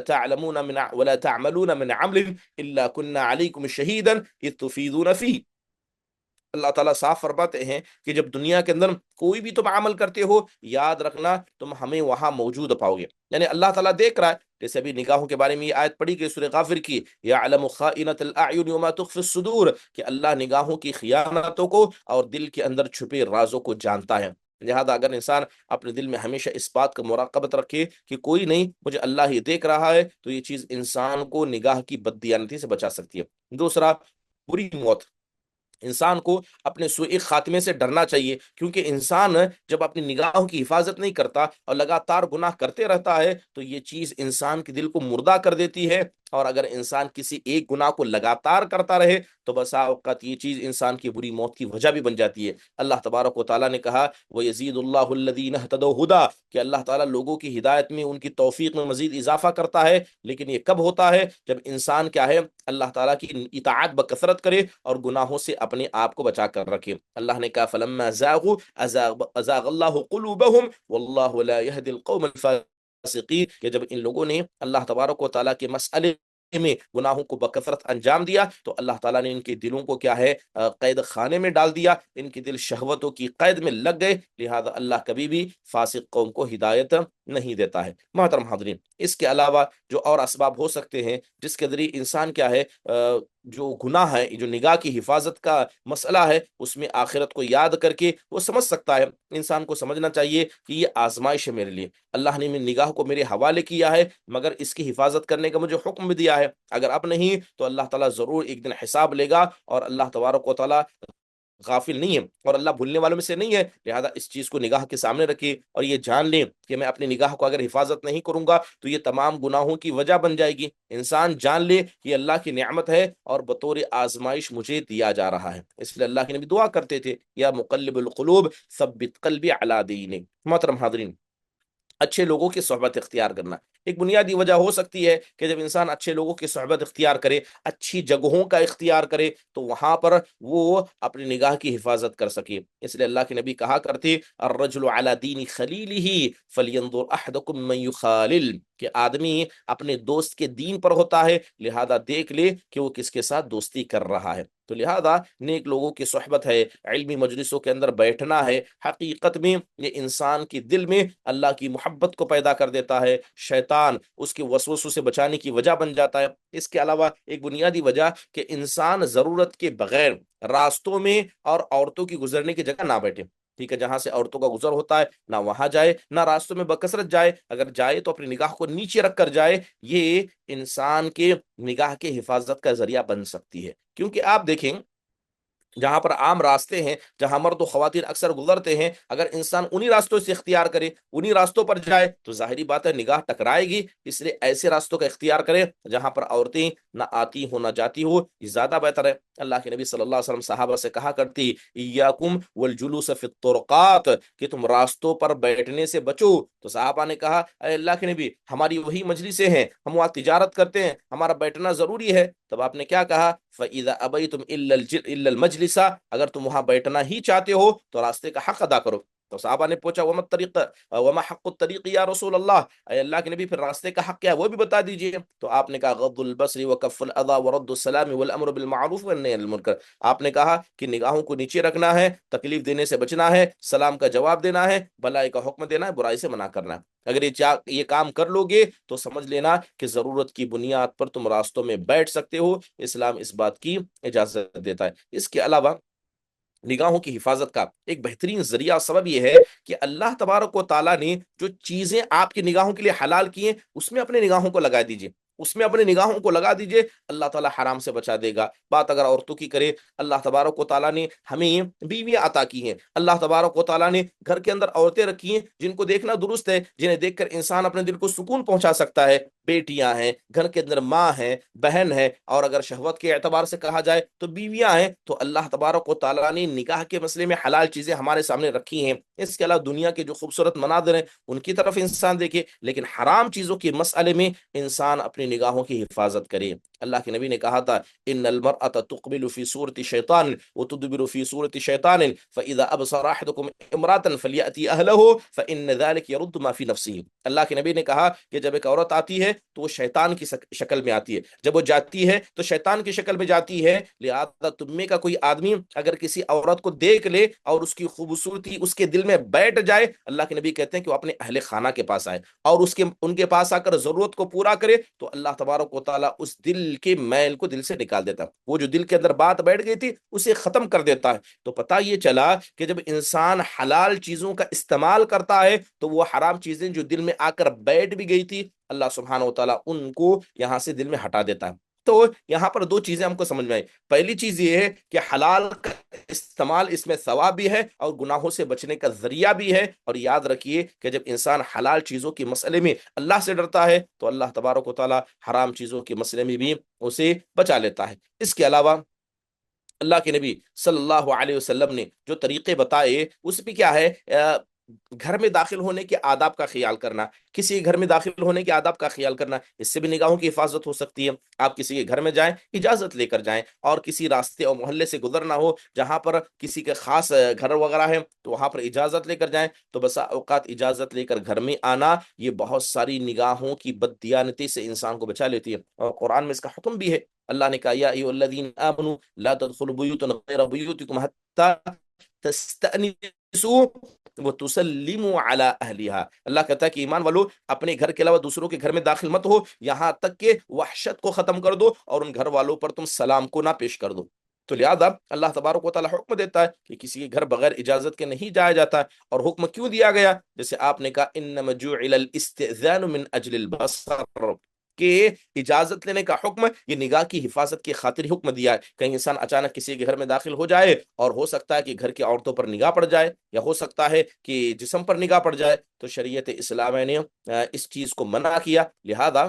تعملون من عمل إلا كنا عليكم شهيدا إذ تفيضون فيه۔ اللہ تعالیٰ صاف فرماتے ہیں کہ جب دنیا کے اندر کوئی بھی تم عمل کرتے ہو، یاد رکھنا تم ہمیں وہاں موجود پاؤ گے، یعنی اللہ تعالیٰ دیکھ رہا ہے۔ جیسے ابھی نگاہوں کے بارے میں یہ آیت پڑھی گئی سورہ غافر کی، یعلم خائنۃ الاعین وما تخفی الصدور، کہ اللہ نگاہوں کی خیانتوں کو اور دل کے اندر چھپے رازوں کو جانتا ہے۔ لہذا اگر انسان اپنے دل میں ہمیشہ اس بات کا مراقبت رکھے کہ کوئی نہیں، مجھے اللہ ہی دیکھ رہا ہے، تو یہ چیز انسان کو نگاہ کی بددیانتی سے بچا سکتی ہے۔ دوسرا، بری موت۔ انسان کو اپنے سوء خاتمے سے ڈرنا چاہیے، کیونکہ انسان جب اپنی نگاہوں کی حفاظت نہیں کرتا اور لگاتار گناہ کرتے رہتا ہے تو یہ چیز انسان کے دل کو مردہ کر دیتی ہے، اور اگر انسان کسی ایک گناہ کو لگاتار کرتا رہے تو بسا اوقات یہ چیز انسان کی بری موت کی وجہ بھی بن جاتی ہے۔ اللہ تبارک و تعالیٰ نے کہا وَيَزِيدُ اللَّهُ الَّذِينَ اهْتَدَوْا هُدًى، کہ اللہ تعالیٰ لوگوں کی ہدایت میں، ان کی توفیق میں مزید اضافہ کرتا ہے، لیکن یہ کب ہوتا ہے؟ جب انسان کیا ہے، اللہ تعالیٰ کی اطاعت بکثرت کرے اور گناہوں سے اپنے آپ کو بچا کر رکھے۔ اللہ نے کہا فَلَمَّا زَاغُوا أَزَاغَ اللَّهُ قُلُوبَهُمْ وَاللَّهُ لَا يَهْدِي الْقَوْمَ الْفَاسِقِينَ، کہ جب ان لوگوں نے اللہ تبارک و تعالیٰ کے مسئلے میں گناہوں کو بکثرت انجام دیا تو اللہ تعالیٰ نے ان کے دلوں کو کیا ہے، قید خانے میں ڈال دیا، ان کے دل شہوتوں کی قید میں لگ گئے، لہذا اللہ کبھی بھی فاسق قوم کو ہدایت نہیں دیتا ہے۔ محترم حاضرین، اس کے علاوہ جو اور اسباب ہو سکتے ہیں جس کے ذریعے انسان کیا ہے، جو گناہ ہے، جو نگاہ کی حفاظت کا مسئلہ ہے، اس میں آخرت کو یاد کر کے وہ سمجھ سکتا ہے۔ انسان کو سمجھنا چاہیے کہ یہ آزمائش ہے میرے لیے، اللہ نے میری نگاہ کو میرے حوالے کیا ہے، مگر اس کی حفاظت کرنے کا مجھے حکم بھی دیا ہے، اگر اب نہیں تو اللہ تعالیٰ ضرور ایک دن حساب لے گا، اور اللہ تبارک و تعالیٰ غافل نہیں ہے اور اللہ بھولنے والوں میں سے نہیں ہے۔ لہذا اس چیز کو نگاہ کے سامنے رکھے اور یہ جان لیں کہ میں اپنی نگاہ کو اگر حفاظت نہیں کروں گا تو یہ تمام گناہوں کی وجہ بن جائے گی۔ انسان جان لے کہ یہ اللہ کی نعمت ہے اور بطور آزمائش مجھے دیا جا رہا ہے، اس لیے اللہ کے نبی دعا کرتے تھے یا مقلب القلوب ثبت قلبی علی دینک۔ محترم حاضرین، اچھے لوگوں کی صحبت اختیار کرنا ایک بنیادی وجہ ہو سکتی ہے کہ جب انسان اچھے لوگوں کی صحبت اختیار کرے، اچھی جگہوں کا اختیار کرے، تو وہاں پر وہ اپنی نگاہ کی حفاظت کر سکے۔ اس لیے اللہ کے نبی کہا کرتے الرجل علی دین خلیلہ فلینظر احدکم من یخالل، کہ آدمی اپنے دوست کے دین پر ہوتا ہے، لہذا دیکھ لے کہ وہ کس کے ساتھ دوستی کر رہا ہے۔ تو لہذا نیک لوگوں کی صحبت ہے، علمی مجلسوں کے اندر بیٹھنا ہے، حقیقت میں یہ انسان کے دل میں اللہ کی محبت کو پیدا کر دیتا ہے، شیطان اس کے وسوسوں سے بچانے کی وجہ بن جاتا ہے۔ اس کے علاوہ ایک بنیادی وجہ کہ انسان ضرورت کے بغیر راستوں میں اور عورتوں کی گزرنے کی جگہ نہ بیٹھے۔ ٹھیک ہے، جہاں سے عورتوں کا گزر ہوتا ہے نہ وہاں جائے، نہ راستوں میں بکثرت جائے، اگر جائے تو اپنی نگاہ کو نیچے رکھ کر جائے۔ یہ انسان کے نگاہ کے حفاظت کا ذریعہ بن سکتی ہے، کیونکہ آپ دیکھیں جہاں پر عام راستے ہیں، جہاں مرد و خواتین اکثر گزرتے ہیں، اگر انسان انہی راستوں سے اختیار کرے، انہی راستوں پر جائے، تو ظاہری بات ہے نگاہ ٹکرائے گی۔ اس لیے ایسے راستوں کا اختیار کرے جہاں پر عورتیں نہ آتی ہو نہ جاتی ہو، یہ زیادہ بہتر ہے۔ اللہ کے نبی صلی اللہ علیہ وسلم صحابہ سے کہا کرتی، ایاکم والجلوس فی الطرقات، کہ تم راستوں پر بیٹھنے سے بچو۔ تو صحابہ نے کہا، اے اللہ کے نبی، ہماری وہی مجلسیں ہیں، ہم وہاں تجارت کرتے ہیں، ہمارا بیٹھنا ضروری ہے۔ تب آپ نے کیا کہا، فَإِذَا أَبَيْتُمْ إِلَّا الْمَجْلِسَ، اگر تم وہاں بیٹھنا ہی چاہتے ہو تو راستے کا حق ادا کرو۔ تو صحابہ نے پوچھا، وَمَا الطَّرِيقُ وَمَا حَقُّ الطَّرِيقِ یا رسول اللہ، اے اللہ کے نبی پھر راستے کا حق کیا ہے وہ بھی بتا دیجئے۔ تو آپ نے کہا، غض البصر وکف الاذى ورد السلام والامر بالمعروف والنهي عن المنکر۔ آپ نے کہا کہ نگاہوں کو نیچے رکھنا ہے، تکلیف دینے سے بچنا ہے، سلام کا جواب دینا ہے، بھلائی کا حکم دینا ہے، برائی سے منع کرنا ہے۔ اگر یہ کام کر لو گے تو سمجھ لینا کہ ضرورت کی بنیاد پر تم راستوں میں بیٹھ سکتے ہو، اسلام اس بات کی اجازت دیتا ہے۔ اس کے علاوہ نگاہوں کی حفاظت کا ایک بہترین ذریعہ سبب یہ ہے کہ اللہ تبارک و تعالیٰ نے جو چیزیں آپ کی نگاہوں کے لیے حلال کی ہیں، اس میں اپنے نگاہوں کو لگا دیجئے، اس میں اپنے نگاہوں کو لگا دیجئے، اللہ تعالیٰ حرام سے بچا دے گا۔ بات اگر عورتوں کی کرے، اللہ تبارک و تعالیٰ نے ہمیں بیویاں عطا کی ہیں، اللہ تبارک و تعالیٰ نے گھر کے اندر عورتیں رکھی ہیں جن کو دیکھنا درست ہے، جنہیں دیکھ کر انسان اپنے دل کو سکون پہنچا سکتا ہے۔ بیٹیاں ہیں، گھر کے اندر ماں ہیں، بہن ہے، اور اگر شہوت کے اعتبار سے کہا جائے تو بیویاں ہیں۔ تو اللہ تبارک و تعالیٰ نے نکاح کے مسئلے میں حلال چیزیں ہمارے سامنے رکھی ہیں۔ اس کے علاوہ دنیا کے جو خوبصورت مناظر ہیں ان کی طرف انسان دیکھے، لیکن حرام چیزوں کے مسئلے میں انسان اپنی نگاہوں کی حفاظت کرے۔ اللہ کے نبی نے کہا تھا، ان المرأة تقبل فی صورت شیطان وتدبر فی صورت شیطان فاذا ابصر احدکم امرأة فلیأتی اہلہ فان ذلک یرد ما فی نفسہ۔ اللہ کے نبی نے کہا کہ جب ایک عورت آتی ہے تو وہ شیطان کی شکل میں آتی ہے، جب وہ جاتی ہے تو شیطان کی شکل میں جاتی ہے۔ لہذا تم میں کا کوئی آدمی اگر کسی عورت کو دیکھ لے اور اس کی خوبصورتی اس کے دل میں بیٹھ جائے، اللہ کے نبی کہتے ہیں کہ وہ اپنے اہل خانہ کے پاس آئے اور ان کے پاس آ کر ضرورت کو پورا کرے، تو اللہ تبارک و تعالیٰ اس دل کے میل کو دل سے نکال دیتا ہے، وہ جو دل کے اندر بات بیٹھ گئی تھی اسے ختم کر دیتا ہے۔ تو پتہ یہ چلا کہ جب انسان حلال چیزوں کا استعمال کرتا ہے تو وہ حرام چیزیں جو دل میں آ کر بیٹھ بھی گئی تھی، اللہ سبحانہ و تعالیٰ ان کو یہاں سے دل میں ہٹا دیتا ہے۔ تو یہاں پر دو چیزیں ہم کو سمجھ میں آئی۔ پہلی چیز یہ ہے کہ حلال کا استعمال، اس میں ثواب بھی ہے اور گناہوں سے بچنے کا ذریعہ بھی ہے۔ اور یاد رکھیے کہ جب انسان حلال چیزوں کے مسئلے میں اللہ سے ڈرتا ہے تو اللہ تبارک و تعالیٰ حرام چیزوں کے مسئلے میں بھی اسے بچا لیتا ہے۔ اس کے علاوہ اللہ کے نبی صلی اللہ علیہ وسلم نے جو طریقے بتائے اس پہ کیا ہے، گھر میں داخل ہونے کے آداب کا خیال کرنا، کسی گھر میں داخل ہونے کے آداب کا خیال کرنا، اس سے بھی نگاہوں کی حفاظت ہو سکتی ہے۔ آپ کسی کے گھر میں جائیں، اجازت لے کر جائیں، اور کسی راستے اور محلے سے گزرنا ہو جہاں پر کسی کے خاص گھر وغیرہ ہے تو وہاں پر اجازت لے کر جائیں۔ تو بسا اوقات اجازت لے کر گھر میں آنا یہ بہت ساری نگاہوں کی بددیانتی سے انسان کو بچا لیتی ہے، اور قرآن میں اس کا حکم بھی ہے۔ اللہ نے کہا، یا ایھا الذین آمنوا لا تدخلوا بیوتا غیر بیوتکم حتی تستأنسوا وتسلموا علی اہلہا۔ اللہ کہتا ہے کہ ایمان والو، اپنے گھر کے علاوہ دوسروں کے گھر میں داخل مت ہو یہاں تک کہ وحشت کو ختم کر دو اور ان گھر والوں پر تم سلام کو نہ پیش کر دو۔ تو لہذا اللہ تبارک و تعالیٰ حکم دیتا ہے کہ کسی کے گھر بغیر اجازت کے نہیں جایا جاتا ہے۔ اور حکم کیوں دیا گیا؟ جیسے آپ نے کہا، انما جعل الاستئذان من اجل البصر، کہ اجازت لینے کا حکم یہ نگاہ کی حفاظت کی خاطر حکم دیا ہے۔ کہیں انسان اچانک کسی کے گھر میں داخل ہو جائے اور ہو سکتا ہے کہ گھر کی عورتوں پر نگاہ پڑ جائے، یا ہو سکتا ہے کہ جسم پر نگاہ پڑ جائے، تو شریعت اسلامیہ نے اس چیز کو منع کیا۔ لہذا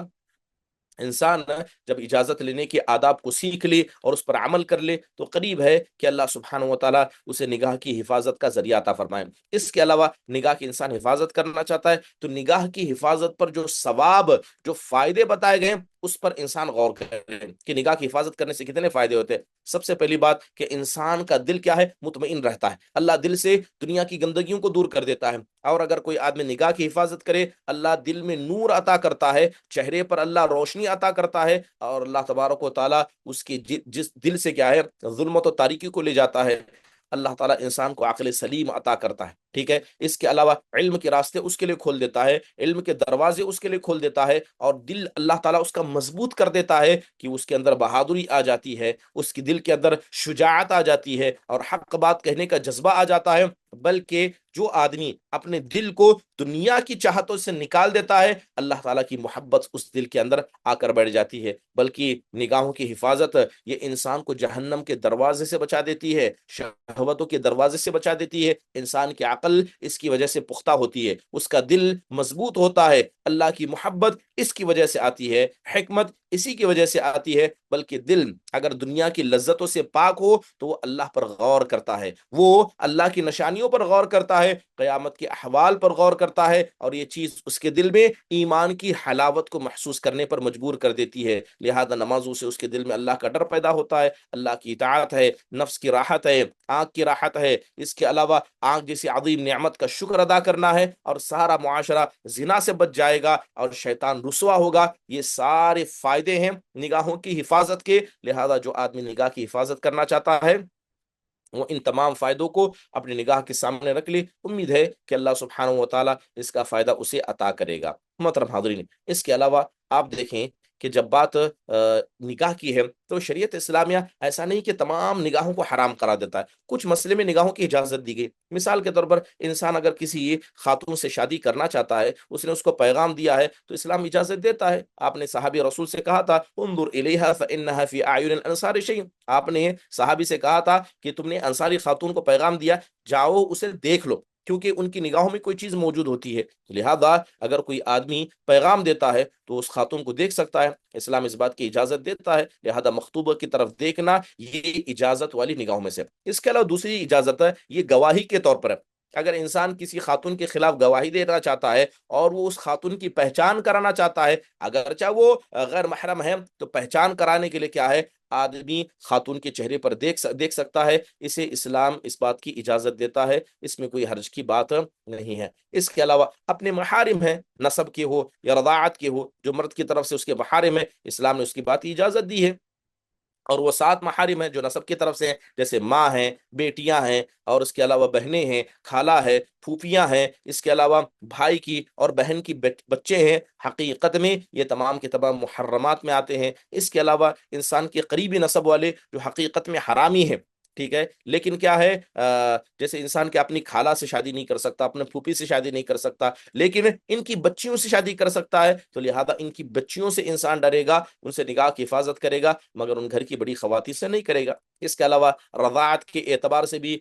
انسان جب اجازت لینے کے آداب کو سیکھ لے اور اس پر عمل کر لے تو قریب ہے کہ اللہ سبحانہ و تعالیٰ اسے نگاہ کی حفاظت کا ذریعہ عطا فرمائے۔ اس کے علاوہ نگاہ کی انسان حفاظت کرنا چاہتا ہے تو نگاہ کی حفاظت پر جو ثواب، جو فائدے بتائے گئے اس پر انسان غور کرے کہ نگاہ کی حفاظت کرنے سے کتنے فائدے ہوتے ہیں۔ سب سے پہلی بات کہ انسان کا دل کیا ہے، مطمئن رہتا ہے، اللہ دل سے دنیا کی گندگیوں کو دور کر دیتا ہے۔ اور اگر کوئی آدمی نگاہ کی حفاظت کرے، اللہ دل میں نور عطا کرتا ہے، چہرے پر اللہ روشنی عطا کرتا ہے، اور اللہ تبارک و تعالیٰ اس کے جس دل سے کیا ہے ظلمت و تاریکی کو لے جاتا ہے، اللہ تعالیٰ انسان کو عقل سلیم عطا کرتا ہے۔ ٹھیک ہے، اس کے علاوہ علم کے راستے اس کے لیے کھول دیتا ہے، علم کے دروازے اس کے لیے کھول دیتا ہے، اور دل اللہ تعالیٰ اس کا مضبوط کر دیتا ہے کہ اس کے اندر بہادری آ جاتی ہے، اس کی دل کے اندر شجاعت آ جاتی ہے، اور حق بات کہنے کا جذبہ آ جاتا ہے۔ بلکہ جو آدمی اپنے دل کو دنیا کی چاہتوں سے نکال دیتا ہے اللہ تعالیٰ کی محبت اس دل کے اندر آ کر بیٹھ جاتی ہے۔ بلکہ نگاہوں کی حفاظت یہ انسان کو جہنم کے دروازے سے بچا دیتی ہے، شہوتوں کے دروازے سے بچا دیتی ہے، انسان کی عقل اس کی وجہ سے پختہ ہوتی ہے، اس کا دل مضبوط ہوتا ہے، اللہ کی محبت اس کی وجہ سے آتی ہے، حکمت اسی کی وجہ سے آتی ہے۔ بلکہ دل اگر دنیا کی لذتوں سے پاک ہو تو وہ اللہ پر غور کرتا ہے، وہ اللہ کی نشانیوں پر غور کرتا ہے، قیامت کے احوال پر غور کرتا ہے، اور یہ چیز اس کے دل میں ایمان کی حلاوت کو محسوس کرنے پر مجبور کر دیتی ہے۔ لہذا نمازوں سے اس کے دل میں اللہ کا ڈر پیدا ہوتا ہے، اللہ کی اطاعت ہے، نفس کی راحت ہے، آنکھ کی راحت ہے، اس کے علاوہ آنکھ جیسی عظیم نعمت کا شکر ادا کرنا ہے، اور سارا معاشرہ زنا سے بچ جائے گا اور شیطان رسوا ہوگا۔ یہ سارے فائدے ہیں نگاہوں کی حفاظت کے۔ لہذا جو آدمی نگاہ کی حفاظت کرنا چاہتا ہے وہ ان تمام فائدوں کو اپنی نگاہ کے سامنے رکھ لے، امید ہے کہ اللہ سبحانہ و تعالیٰ اس کا فائدہ اسے عطا کرے گا۔ محترم حاضرین، اس کے علاوہ آپ دیکھیں کہ جب بات نگاہ کی ہے تو شریعت اسلامیہ ایسا نہیں کہ تمام نگاہوں کو حرام کرا دیتا ہے، کچھ مسئلے میں نگاہوں کی اجازت دی گئی۔ مثال کے طور پر انسان اگر کسی خاتون سے شادی کرنا چاہتا ہے، اس نے اس کو پیغام دیا ہے تو اسلام اجازت دیتا ہے۔ آپ نے صحابی رسول سے کہا تھا انظر الیہا فانہا فی اعین الانصار شیء، آپ نے صحابی سے کہا تھا کہ تم نے انصاری خاتون کو پیغام دیا، جاؤ اسے دیکھ لو، کیونکہ ان کی نگاہوں میں کوئی چیز موجود ہوتی ہے۔ لہذا اگر کوئی آدمی پیغام دیتا ہے تو اس خاتون کو دیکھ سکتا ہے، اسلام اس بات کی اجازت دیتا ہے۔ لہذا مخطوبہ کی طرف دیکھنا یہ اجازت والی نگاہوں میں سے۔ اس کے علاوہ دوسری اجازت ہے، یہ گواہی کے طور پر ہے۔ اگر انسان کسی خاتون کے خلاف گواہی دینا چاہتا ہے اور وہ اس خاتون کی پہچان کرانا چاہتا ہے، اگرچہ وہ غیر محرم ہے، تو پہچان کرانے کے لیے کیا ہے، آدمی خاتون کے چہرے پر دیکھ سکتا ہے، اسے اسلام اس بات کی اجازت دیتا ہے، اس میں کوئی حرج کی بات نہیں ہے۔ اس کے علاوہ اپنے محارم ہیں، نسب کے ہو یا رضاعت کے ہو، جو مرد کی طرف سے اس کے محارم ہیں، اسلام نے اس کی بات کی اجازت دی ہے۔ اور وہ 7 محارم ہیں جو نسب کی طرف سے ہیں، جیسے ماں ہیں، بیٹیاں ہیں، اور اس کے علاوہ بہنیں ہیں، خالہ ہے، پھوپھیاں ہیں، اس کے علاوہ بھائی کی اور بہن کی بچے ہیں۔ حقیقت میں یہ تمام کے تمام محرمات میں آتے ہیں۔ اس کے علاوہ انسان کے قریبی نسب والے جو حقیقت میں حرامی ہیں، ٹھیک ہے، لیکن کیا ہے، جیسے انسان کے اپنی خالہ سے شادی نہیں کر سکتا، اپنے پھوپھی سے شادی نہیں کر سکتا، لیکن ان کی بچیوں سے شادی کر سکتا ہے، تو لہذا ان کی بچیوں سے انسان ڈرے گا، ان سے نگاہ کی حفاظت کرے گا، مگر ان گھر کی بڑی خواتین سے نہیں کرے گا۔ اس کے علاوہ رضاعت کے اعتبار سے بھی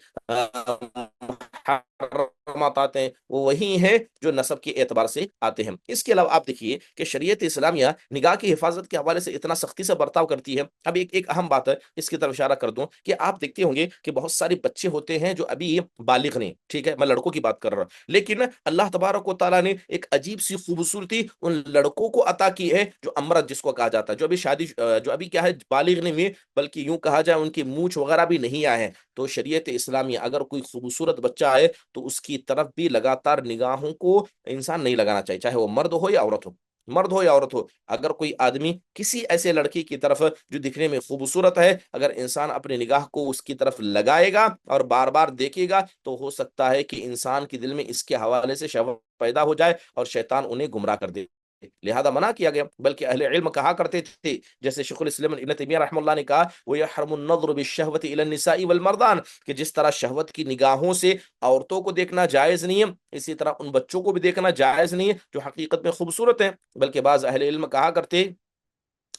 محرمات آتے ہیں، وہ وہی ہیں جو نسب کے اعتبار سے آتے ہیں۔ اس کے علاوہ آپ دیکھیے کہ شریعت اسلامیہ نگاہ کی حفاظت کے حوالے سے اتنا سختی سے برتاؤ کرتی ہے۔ اب ایک اہم بات ہے، اس کی طرف اشارہ کر دوں کہ آپ دیکھتے ہوں گے کہ بہت سارے بچے ہوتے ہیں جو ابھی بالغ نہیں، ٹھیک ہے، میں لڑکوں کی بات کر رہا ہوں، لیکن اللہ تبارک و تعالیٰ نے ایک عجیب سی خوبصورتی ان لڑکوں کو عطا کی ہے، جو امرد جس کو کہا جاتا ہے، جو ابھی کیا ہے، بالغ نہیں ہوئے، بلکہ یوں کہا جائے ان کی مونچھ وغیرہ بھی نہیں آئے ہیں۔ تو شریعت اسلامیہ اگر کوئی خوبصورت بچہ آئے تو اس کی طرف بھی لگاتار نگاہوں کو انسان نہیں لگانا چاہیے، چاہے وہ مرد ہو یا عورت ہو، مرد ہو یا عورت ہو۔ اگر کوئی آدمی کسی ایسے لڑکی کی طرف جو دکھنے میں خوبصورت ہے، اگر انسان اپنی نگاہ کو اس کی طرف لگائے گا اور بار بار دیکھے گا، تو ہو سکتا ہے کہ انسان کے دل میں اس کے حوالے سے شہوت پیدا ہو جائے اور شیطان انہیں گمراہ کر دے، لہذا منع کیا گیا۔ بلکہ اہل علم کہا کرتے تھے، جیسے شیخ الاسلام ابن تیمیہ رحمہ اللہ نے کہا، وَيَحْرُمُ النَّظْرُ بِالشَّهْوَةِ إِلَى النِّسَاءِ وَالْمَرْضَانِ، کہ جس طرح شہوت کی نگاہوں سے عورتوں کو دیکھنا جائز نہیں ہے، اسی طرح ان بچوں کو بھی دیکھنا جائز نہیں ہے جو حقیقت میں خوبصورت ہیں۔ بلکہ بعض اہل علم کہا کرتے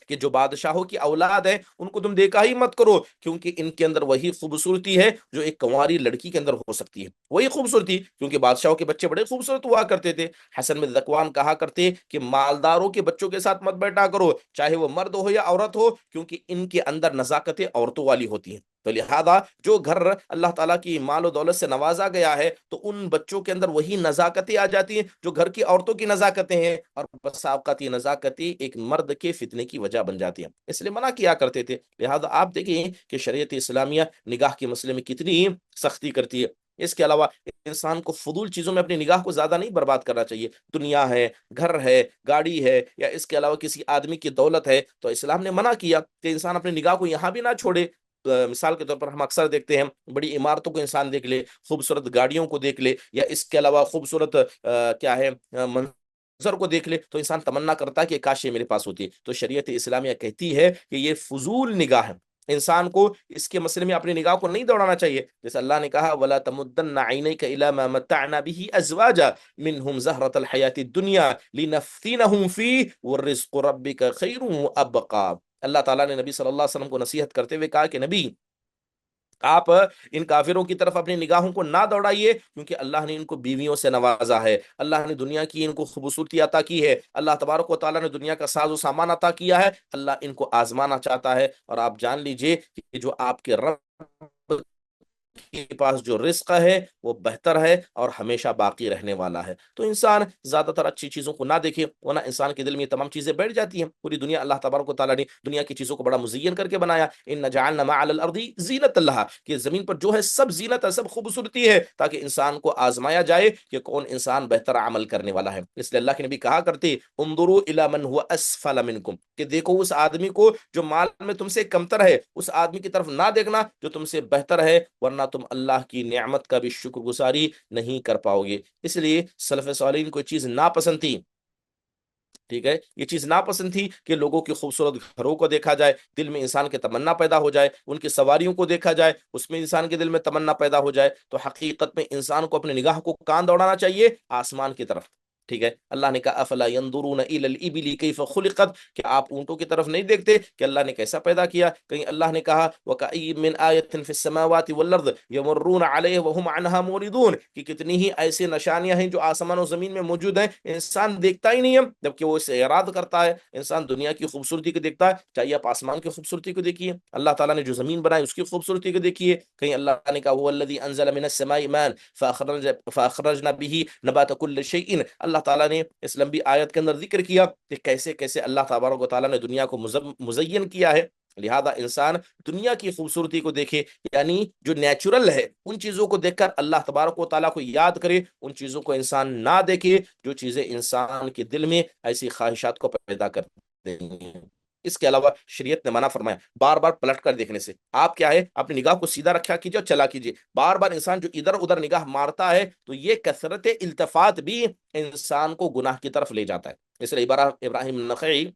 کہ جو بادشاہوں کی اولاد ہے ان کو تم دیکھا ہی مت کرو، کیونکہ ان کے اندر وہی خوبصورتی ہے جو ایک کنواری لڑکی کے اندر ہو سکتی ہے، وہی خوبصورتی، کیونکہ بادشاہوں کے بچے بڑے خوبصورت ہوا کرتے تھے۔ حسن بن ذکوان کہا کرتے کہ مالداروں کے بچوں کے ساتھ مت بیٹھا کرو، چاہے وہ مرد ہو یا عورت ہو، کیونکہ ان کے اندر نزاکتیں عورتوں والی ہوتی ہیں۔ تو لہذا جو گھر اللہ تعالیٰ کی مال و دولت سے نوازا گیا ہے، تو ان بچوں کے اندر وہی نزاکتیں آ جاتی ہیں جو گھر کی عورتوں کی نزاکتیں ہیں، اور بس اوقات یہ نزاکتیں ایک مرد کے فتنے کی وجہ بن جاتی ہیں، اس لیے منع کیا کرتے تھے۔ لہذا آپ دیکھیں کہ شریعت اسلامیہ نگاہ کے مسئلے میں کتنی سختی کرتی ہے۔ اس کے علاوہ انسان کو فضول چیزوں میں اپنی نگاہ کو زیادہ نہیں برباد کرنا چاہیے۔ دنیا ہے، گھر ہے، گاڑی ہے، یا اس کے علاوہ کسی آدمی کی دولت ہے، تو اسلام نے منع کیا کہ انسان اپنی نگاہ کو یہاں بھی نہ چھوڑے۔ مثال کے طور پر ہم اکثر دیکھتے ہیں بڑی عمارتوں کو انسان دیکھ لے، خوبصورت گاڑیوں کو دیکھ لے، یا اس کے علاوہ خوبصورت کیا ہے منظر کو دیکھ لے، تو انسان تمنا کرتا ہے کہ کاش یہ میرے پاس ہوتی ہے۔ تو شریعت اسلامیہ کہتی ہے کہ یہ فضول نگاہ ہے، انسان کو اس کے مسئلے میں اپنی نگاہ کو نہیں دوڑانا چاہیے، جیسے اللہ نے کہا وَلَا تَمُدَّنَّ عَيْنَيْكَ إِلَىٰ مَا مَتَّعْنَا بِهِ أَزْوَاجًا مِّنْهُمْ زَهْرَةَ الْحَيَاةِ الدُّنْيَا لِنَفْتِنَهُمْ فِيهِ وَالرِّزْقُ رَبِّكَ خَيْرٌ وَأَبْقَىٰ۔ اللہ تعالیٰ نے نبی صلی اللہ علیہ وسلم کو نصیحت کرتے ہوئے کہا کہ نبی آپ ان کافروں کی طرف اپنی نگاہوں کو نہ دوڑائیے، کیونکہ اللہ نے ان کو بیویوں سے نوازا ہے، اللہ نے دنیا کی ان کو خوبصورتی عطا کی ہے، اللہ تبارک و تعالیٰ نے دنیا کا ساز و سامان عطا کیا ہے، اللہ ان کو آزمانا چاہتا ہے، اور آپ جان لیجئے کہ جو آپ کے رب کے پاس جو رزق ہے وہ بہتر ہے اور ہمیشہ باقی رہنے والا ہے۔ تو انسان زیادہ تر اچھی چیزوں کو نہ دیکھے، ورنہ انسان کے دل میں یہ تمام چیزیں بیٹھ جاتی ہیں۔ پوری دنیا اللہ تبارک و تعالیٰ نے دنیا کی چیزوں کو بڑا مزین کر کے بنایا، ان جعلنا ما علی الارض زینت اللہ، کہ زمین پر جو ہے سب زینت ہے، سب خوبصورتی ہے، تاکہ انسان کو آزمایا جائے کہ کون انسان بہتر عمل کرنے والا ہے۔ اس لیے اللہ کے نبی کہا کرتے انظروا الی من هو اسفل منکم، کہ دیکھو اس آدمی کو جو مال میں تم سے کمتر ہے، اس آدمی کی طرف نہ دیکھنا جو تم سے بہتر ہے، ورنہ تم اللہ کی نعمت کا بھی شکر گزاری نہیں کر پاؤ گے۔ اس لیے سلف صالحین کو چیز ناپسند تھی، ٹھیک ہے، یہ چیز ناپسند تھی کہ لوگوں کی خوبصورت گھروں کو دیکھا جائے، دل میں انسان کے تمنا پیدا ہو جائے، ان کی سواریوں کو دیکھا جائے، اس میں انسان کے دل میں تمنا پیدا ہو جائے۔ تو حقیقت میں انسان کو اپنی نگاہ کو کان دوڑانا چاہیے آسمان کی طرف، ٹھیک ہے۔ اللہ نے کہا افلا ينظرون الى الابل كيف خلقت، کہ آپ اونٹوں کی طرف نہیں دیکھتے کہ اللہ نے کیسا پیدا کیا۔ کہیں اللہ نے کہا وَكَأَيٍّ مِّنْ آيَةٍ فِي السَّمَاوَاتِ وَالْأَرْضِ يَمُرُّونَ عَلَيْهَا وَهُمْ عَنْهَا مُعْرِضُونَ، کہ کتنی ہی ایسی نشانیاں ہیں جو آسمان و زمین میں موجود ہیں، انسان دیکھتا ہی نہیں ہے، جبکہ وہ اسے اعراض کرتا ہے۔ انسان دنیا کی خوبصورتی کو دیکھتا ہے، چاہیے آپ آسمان کی خوبصورتی کو دیکھیے، اللہ تعالیٰ نے جو زمین بنائی اس کی خوبصورتی کو دیکھیے۔ کہیں اللہ نے کہا هو الذي انزل من السماء ماء فاخرجنا به نبات كل شيء، اللہ تعالیٰ نے اس لمبی آیت کے اندر ذکر کیا کہ کیسے کیسے اللہ تبارک و تعالیٰ نے دنیا کو مزین کیا ہے۔ لہذا انسان دنیا کی خوبصورتی کو دیکھے، یعنی جو نیچرل ہے ان چیزوں کو دیکھ کر اللہ تبارک و تعالیٰ کو یاد کرے، ان چیزوں کو انسان نہ دیکھے جو چیزیں انسان کے دل میں ایسی خواہشات کو پیدا کر دیں گے۔ اس کے علاوہ شریعت نے منع فرمایا بار بار پلٹ کر دیکھنے سے۔ آپ کیا ہے اپنی نگاہ کو سیدھا رکھا کیجیے اور چلا کیجیے، بار بار انسان جو ادھر ادھر نگاہ مارتا ہے تو یہ کثرت التفات بھی انسان کو گناہ کی طرف لے جاتا ہے۔ اس لیے ابراہیم نخعی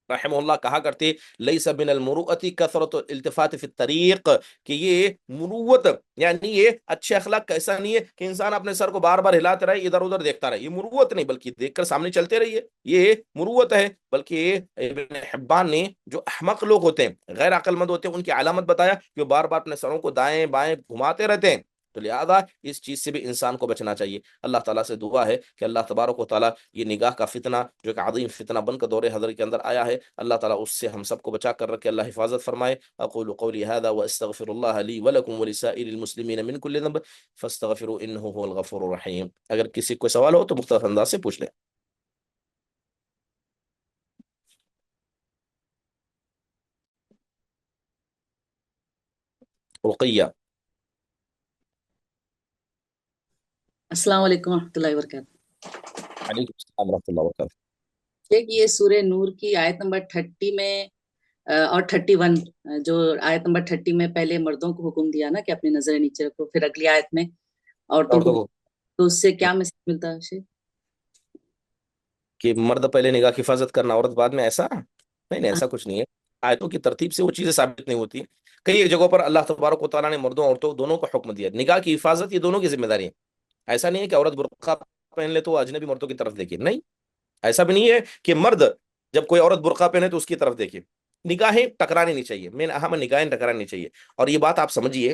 رحمہ اللہ کہا کرتے لیس من المروءۃ کثرۃ الالتفات فی الطریق، کہ یہ مروت یعنی یہ اچھے اخلاق کا ایسا نہیں ہے کہ انسان اپنے سر کو بار بار ہلاتے رہے، ادھر ادھر دیکھتا رہے، یہ مروت نہیں، بلکہ دیکھ کر سامنے چلتے رہیے، یہ مروت ہے۔ بلکہ ابن حبان نے جو احمق لوگ ہوتے ہیں، غیر عقل مند ہوتے ہیں، ان کی علامت بتایا کہ بار بار اپنے سروں کو دائیں بائیں گھماتے رہتے ہیں۔ تو لہذا اس چیز سے بھی انسان کو بچنا چاہیے۔ اللہ تعالیٰ سے دعا ہے کہ اللہ تبارک و تعالیٰ یہ نگاہ کا فتنہ جو ایک عظیم فتنہ بن کر دور حضرت کے اندر آیا ہے، اللہ تعالیٰ اس سے ہم سب کو بچا کر رکھے، اللہ حفاظت فرمائے۔ اقول قولی هذا واستغفر الله لي ولكم ولسائر المسلمين من كل ذنب فاستغفروا انه هو الغفور الرحیم۔ اگر کسی کو سوال ہو تو مختصر انداز سے پوچھ لیں۔ رقیہ۔ السلام علیکم ورحمۃ اللہ وبرکاتہ۔ علیکم السلام ورحمۃ اللہ وبرکاتہ۔ ایک یہ سورہ نور کی آیت نمبر 30 میں اور 31، جو آیت نمبر 30 میں پہلے مردوں کو حکم دیا نا کہ اپنی نظریں نیچے رکھو، پھر اگلی آیت میں عورتوں کو، تو اس سے کیا میسج ملتا ہے شیخ؟ کہ مرد پہلے نگاہ کی حفاظت کرنا، عورت بعد میں، ایسا نہیں، ایسا کچھ نہیں ہے۔ آیتوں کی ترتیب سے وہ چیزیں ثابت نہیں ہوتی۔ کئی ایک جگہوں پر اللہ تبارک و تعالیٰ نے مردوں عورتوں دونوں کو حکم دیا، نگاہ کی حفاظت یہ دونوں کی ذمہ داری ہے۔ ایسا نہیں ہے کہ عورت برقع پہن لے تو اجنبی مردوں کی طرف دیکھے، نہیں، ایسا بھی نہیں ہے کہ مرد جب کوئی عورت برقع پہنے تو اس کی طرف دیکھے۔ نگاہیں ٹکرانی نہیں چاہیے، مین اہم نگاہیں ٹکرانی نہیں چاہیے۔ اور یہ بات آپ سمجھیے،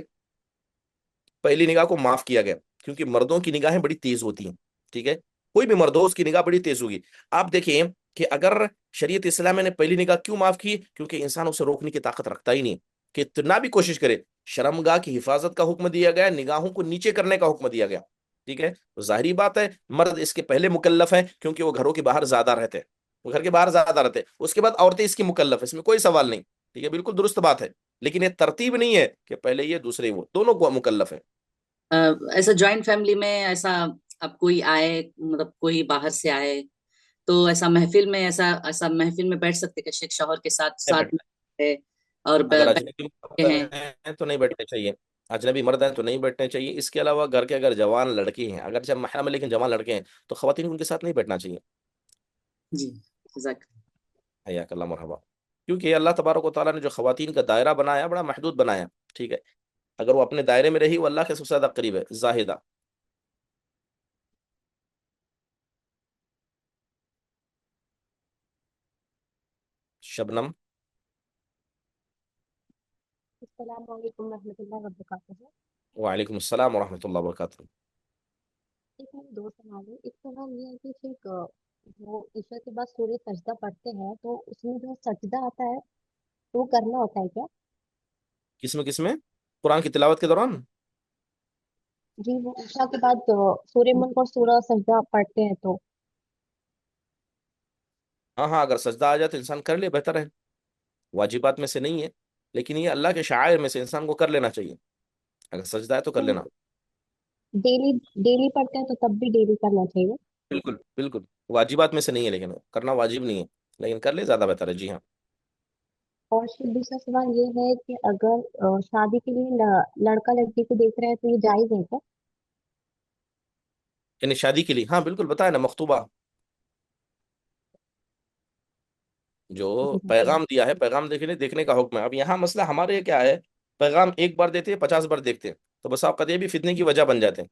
پہلی نگاہ کو معاف کیا گیا کیونکہ مردوں کی نگاہیں بڑی تیز ہوتی ہیں، ٹھیک ہے، کوئی بھی مرد ہو اس کی نگاہ بڑی تیز ہوگی۔ آپ دیکھیں کہ اگر شریعت اسلام نے پہلی نگاہ کیوں معاف کی، کیونکہ انسان اسے روکنے کی طاقت رکھتا ہی نہیں، کتنا بھی کوشش کرے۔ شرمگاہ کی حفاظت کا حکم دیا گیا، نگاہوں کو نیچے کرنے کا حکم دیا گیا، ٹھیک ہے۔ تو ظاہری بات ہے مرد اس کے پہلے مکلف ہیں کیونکہ وہ گھروں کے باہر زیادہ رہتے ہیں، وہ گھر کے باہر زیادہ رہتے ہیں، اس کے بعد عورتیں اس کی مکلف، اس میں کوئی سوال نہیں، ٹھیک ہے، بالکل درست بات ہے، لیکن یہ ترتیب نہیں ہے کہ پہلے یہ دوسرے وہ، دونوں کو مکلف ہے۔ ایسا جوائنٹ فیملی میں ایسا اب کوئی آئے، مطلب کوئی باہر سے آئے تو ایسا محفل میں ایسا محفل میں بیٹھ سکتے کہ شیخ شوہر کے ساتھ میں اور اگر اجنبی مرد ہیں تو نہیں بیٹھنے چاہیے، اجنبی مرد ہیں تو نہیں بیٹھنے چاہیے۔ اس کے علاوہ گھر کے اگر جوان لڑکی ہیں، اگر جب محرم ہے لیکن جوان لڑکے ہیں تو خواتین ان کے ساتھ نہیں بیٹھنا چاہیے۔ جی، جزاک حیاک اللہ، مرحبا۔ کیونکہ اللہ تبارک و تعالیٰ نے جو خواتین کا دائرہ بنایا بڑا محدود بنایا، ٹھیک ہے، اگر وہ اپنے دائرے میں رہی وہ اللہ کے سب سے زیادہ قریب ہے. زاہدہ. شبنم. السلام علیکم ورحمۃ اللہ وبرکاتہ. وعلیکم السلام ورحمۃ اللہ وبرکاتہ. ایک میرے دو سوال ہے. ایک سوال یہ ہے کہ شیخ وہ عشاء کے بعد سورہ سجدہ پڑھتے ہیں تو اس میں جو سجدہ آتا ہے تو وہ کرنا ہوتا ہے کیا؟ کس میں قرآن کی تلاوت کے دوران؟ جی وہ عشاء کے بعد سورہ ملک اور سورہ سجدہ پڑھتے ہیں تو ہاں ہاں، اگر سجدہ آ جائے تو انسان کر لے، بہتر ہے. واجبات میں سے نہیں ہے، لیکن یہ اللہ کے شعائر میں سے انسان کو کر لینا چاہیے. اگر سجدہ ہے تو کر لینا. ڈیلی ڈیلی پڑھتے ہیں تو تب بھی ڈیلی کرنا چاہیے. بالکل بالکل، واجبات میں سے نہیں ہے، لیکن کرنا واجب نہیں ہے، لیکن کر لے زیادہ بہتر ہے. جی ہاں. اور شیخ دوسرا سوال یہ ہے کہ اگر شادی کے لیے لڑکا لڑکی کو دیکھ رہے ہیں تو یہ جائز ہے کیا؟ یعنی شادی کے لیے، ہاں بالکل، بتایا نا، مخطوبہ جو پیغام دیا ہے، پیغام دیکھنے کا حکم ہے. اب یہاں مسئلہ ہمارے یہ کیا ہے، پیغام ایک بار دیتے ہیں 50 بار دیکھتے ہیں، تو بس آپ یہ بھی فتنے کی وجہ بن جاتے ہیں.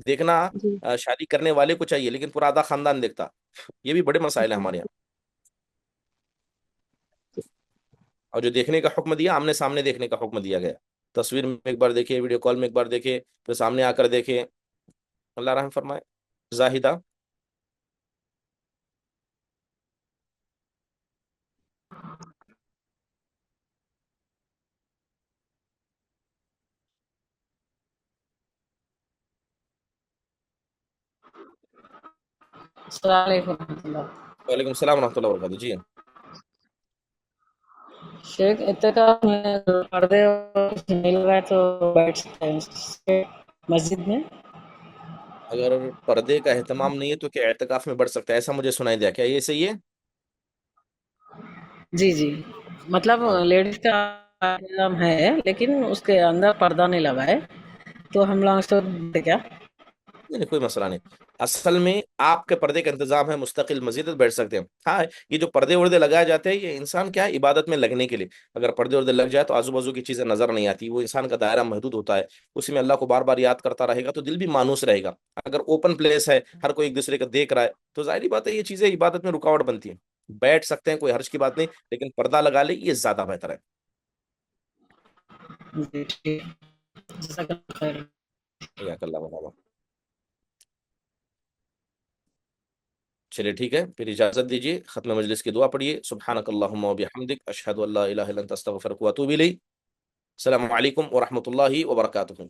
دیکھنا جی شادی کرنے والے کو چاہیے، لیکن پورا آدھا خاندان دیکھتا. یہ بھی بڑے مسائل ہیں جی ہمارے یہاں. اور جو دیکھنے کا حکم دیا، آمنے سامنے دیکھنے کا حکم دیا گیا. تصویر میں ایک بار دیکھے، ویڈیو کال میں ایک بار دیکھے، پھر سامنے آ کر دیکھے. اللہ رحم فرمائے. زاہدہ. السلام علیکم ورحمۃ اللہ. وعلیکم السلام ورحمۃ اللہ وبرکاتہ. جی شیخ اعتکاف میں پردے نہیں لگائے تو بیٹھ سکتے ہیں مسجد میں؟ اگر پردے کا اہتمام نہیں ہے تو کیا اعتکاف میں بڑھ سکتا ہے؟ ایسا مجھے سنائی دیا، کیا یہ صحیح ہے؟ جی جی، مطلب ہاں، لیڈیز کا انتظام ہے لیکن اس کے اندر پردہ نہیں لگا ہے تو ہم لوگ تو کیا؟ نہیں نہیں، کوئی مسئلہ نہیں. اصل میں آپ کے پردے کا انتظام ہے، مستقل مسجد بیٹھ سکتے ہیں. ہاں، یہ جو پردے وردے لگائے جاتے ہیں یہ انسان کیا ہے، عبادت میں لگنے کے لیے. اگر پردے وردے لگ جائے تو آزو بازو کی چیزیں نظر نہیں آتی، وہ انسان کا دائرہ محدود ہوتا ہے، اسی میں اللہ کو بار بار یاد کرتا رہے گا تو دل بھی مانوس رہے گا. اگر اوپن پلیس ہے، ہر کوئی ایک دوسرے کا دیکھ رہا ہے، تو ظاہری بات ہے یہ چیزیں عبادت میں رکاوٹ بنتی ہیں. بیٹھ سکتے ہیں، کوئی حرج کی بات نہیں، لیکن پردہ لگا لے یہ زیادہ بہتر ہے. جی ٹھیک، جزاک اللہ خیر. حیاک اللہ وبرکاتہ. چلیے ٹھیک ہے، پھر اجازت دیجیے، ختم مجلس کی دعا پڑھیے. سبحانک اللہم و بحمدک، اشہد ان لا الہ الا انت استغفرک و اتوب الیک. السلام علیکم ورحمۃ اللہ وبرکاتہ.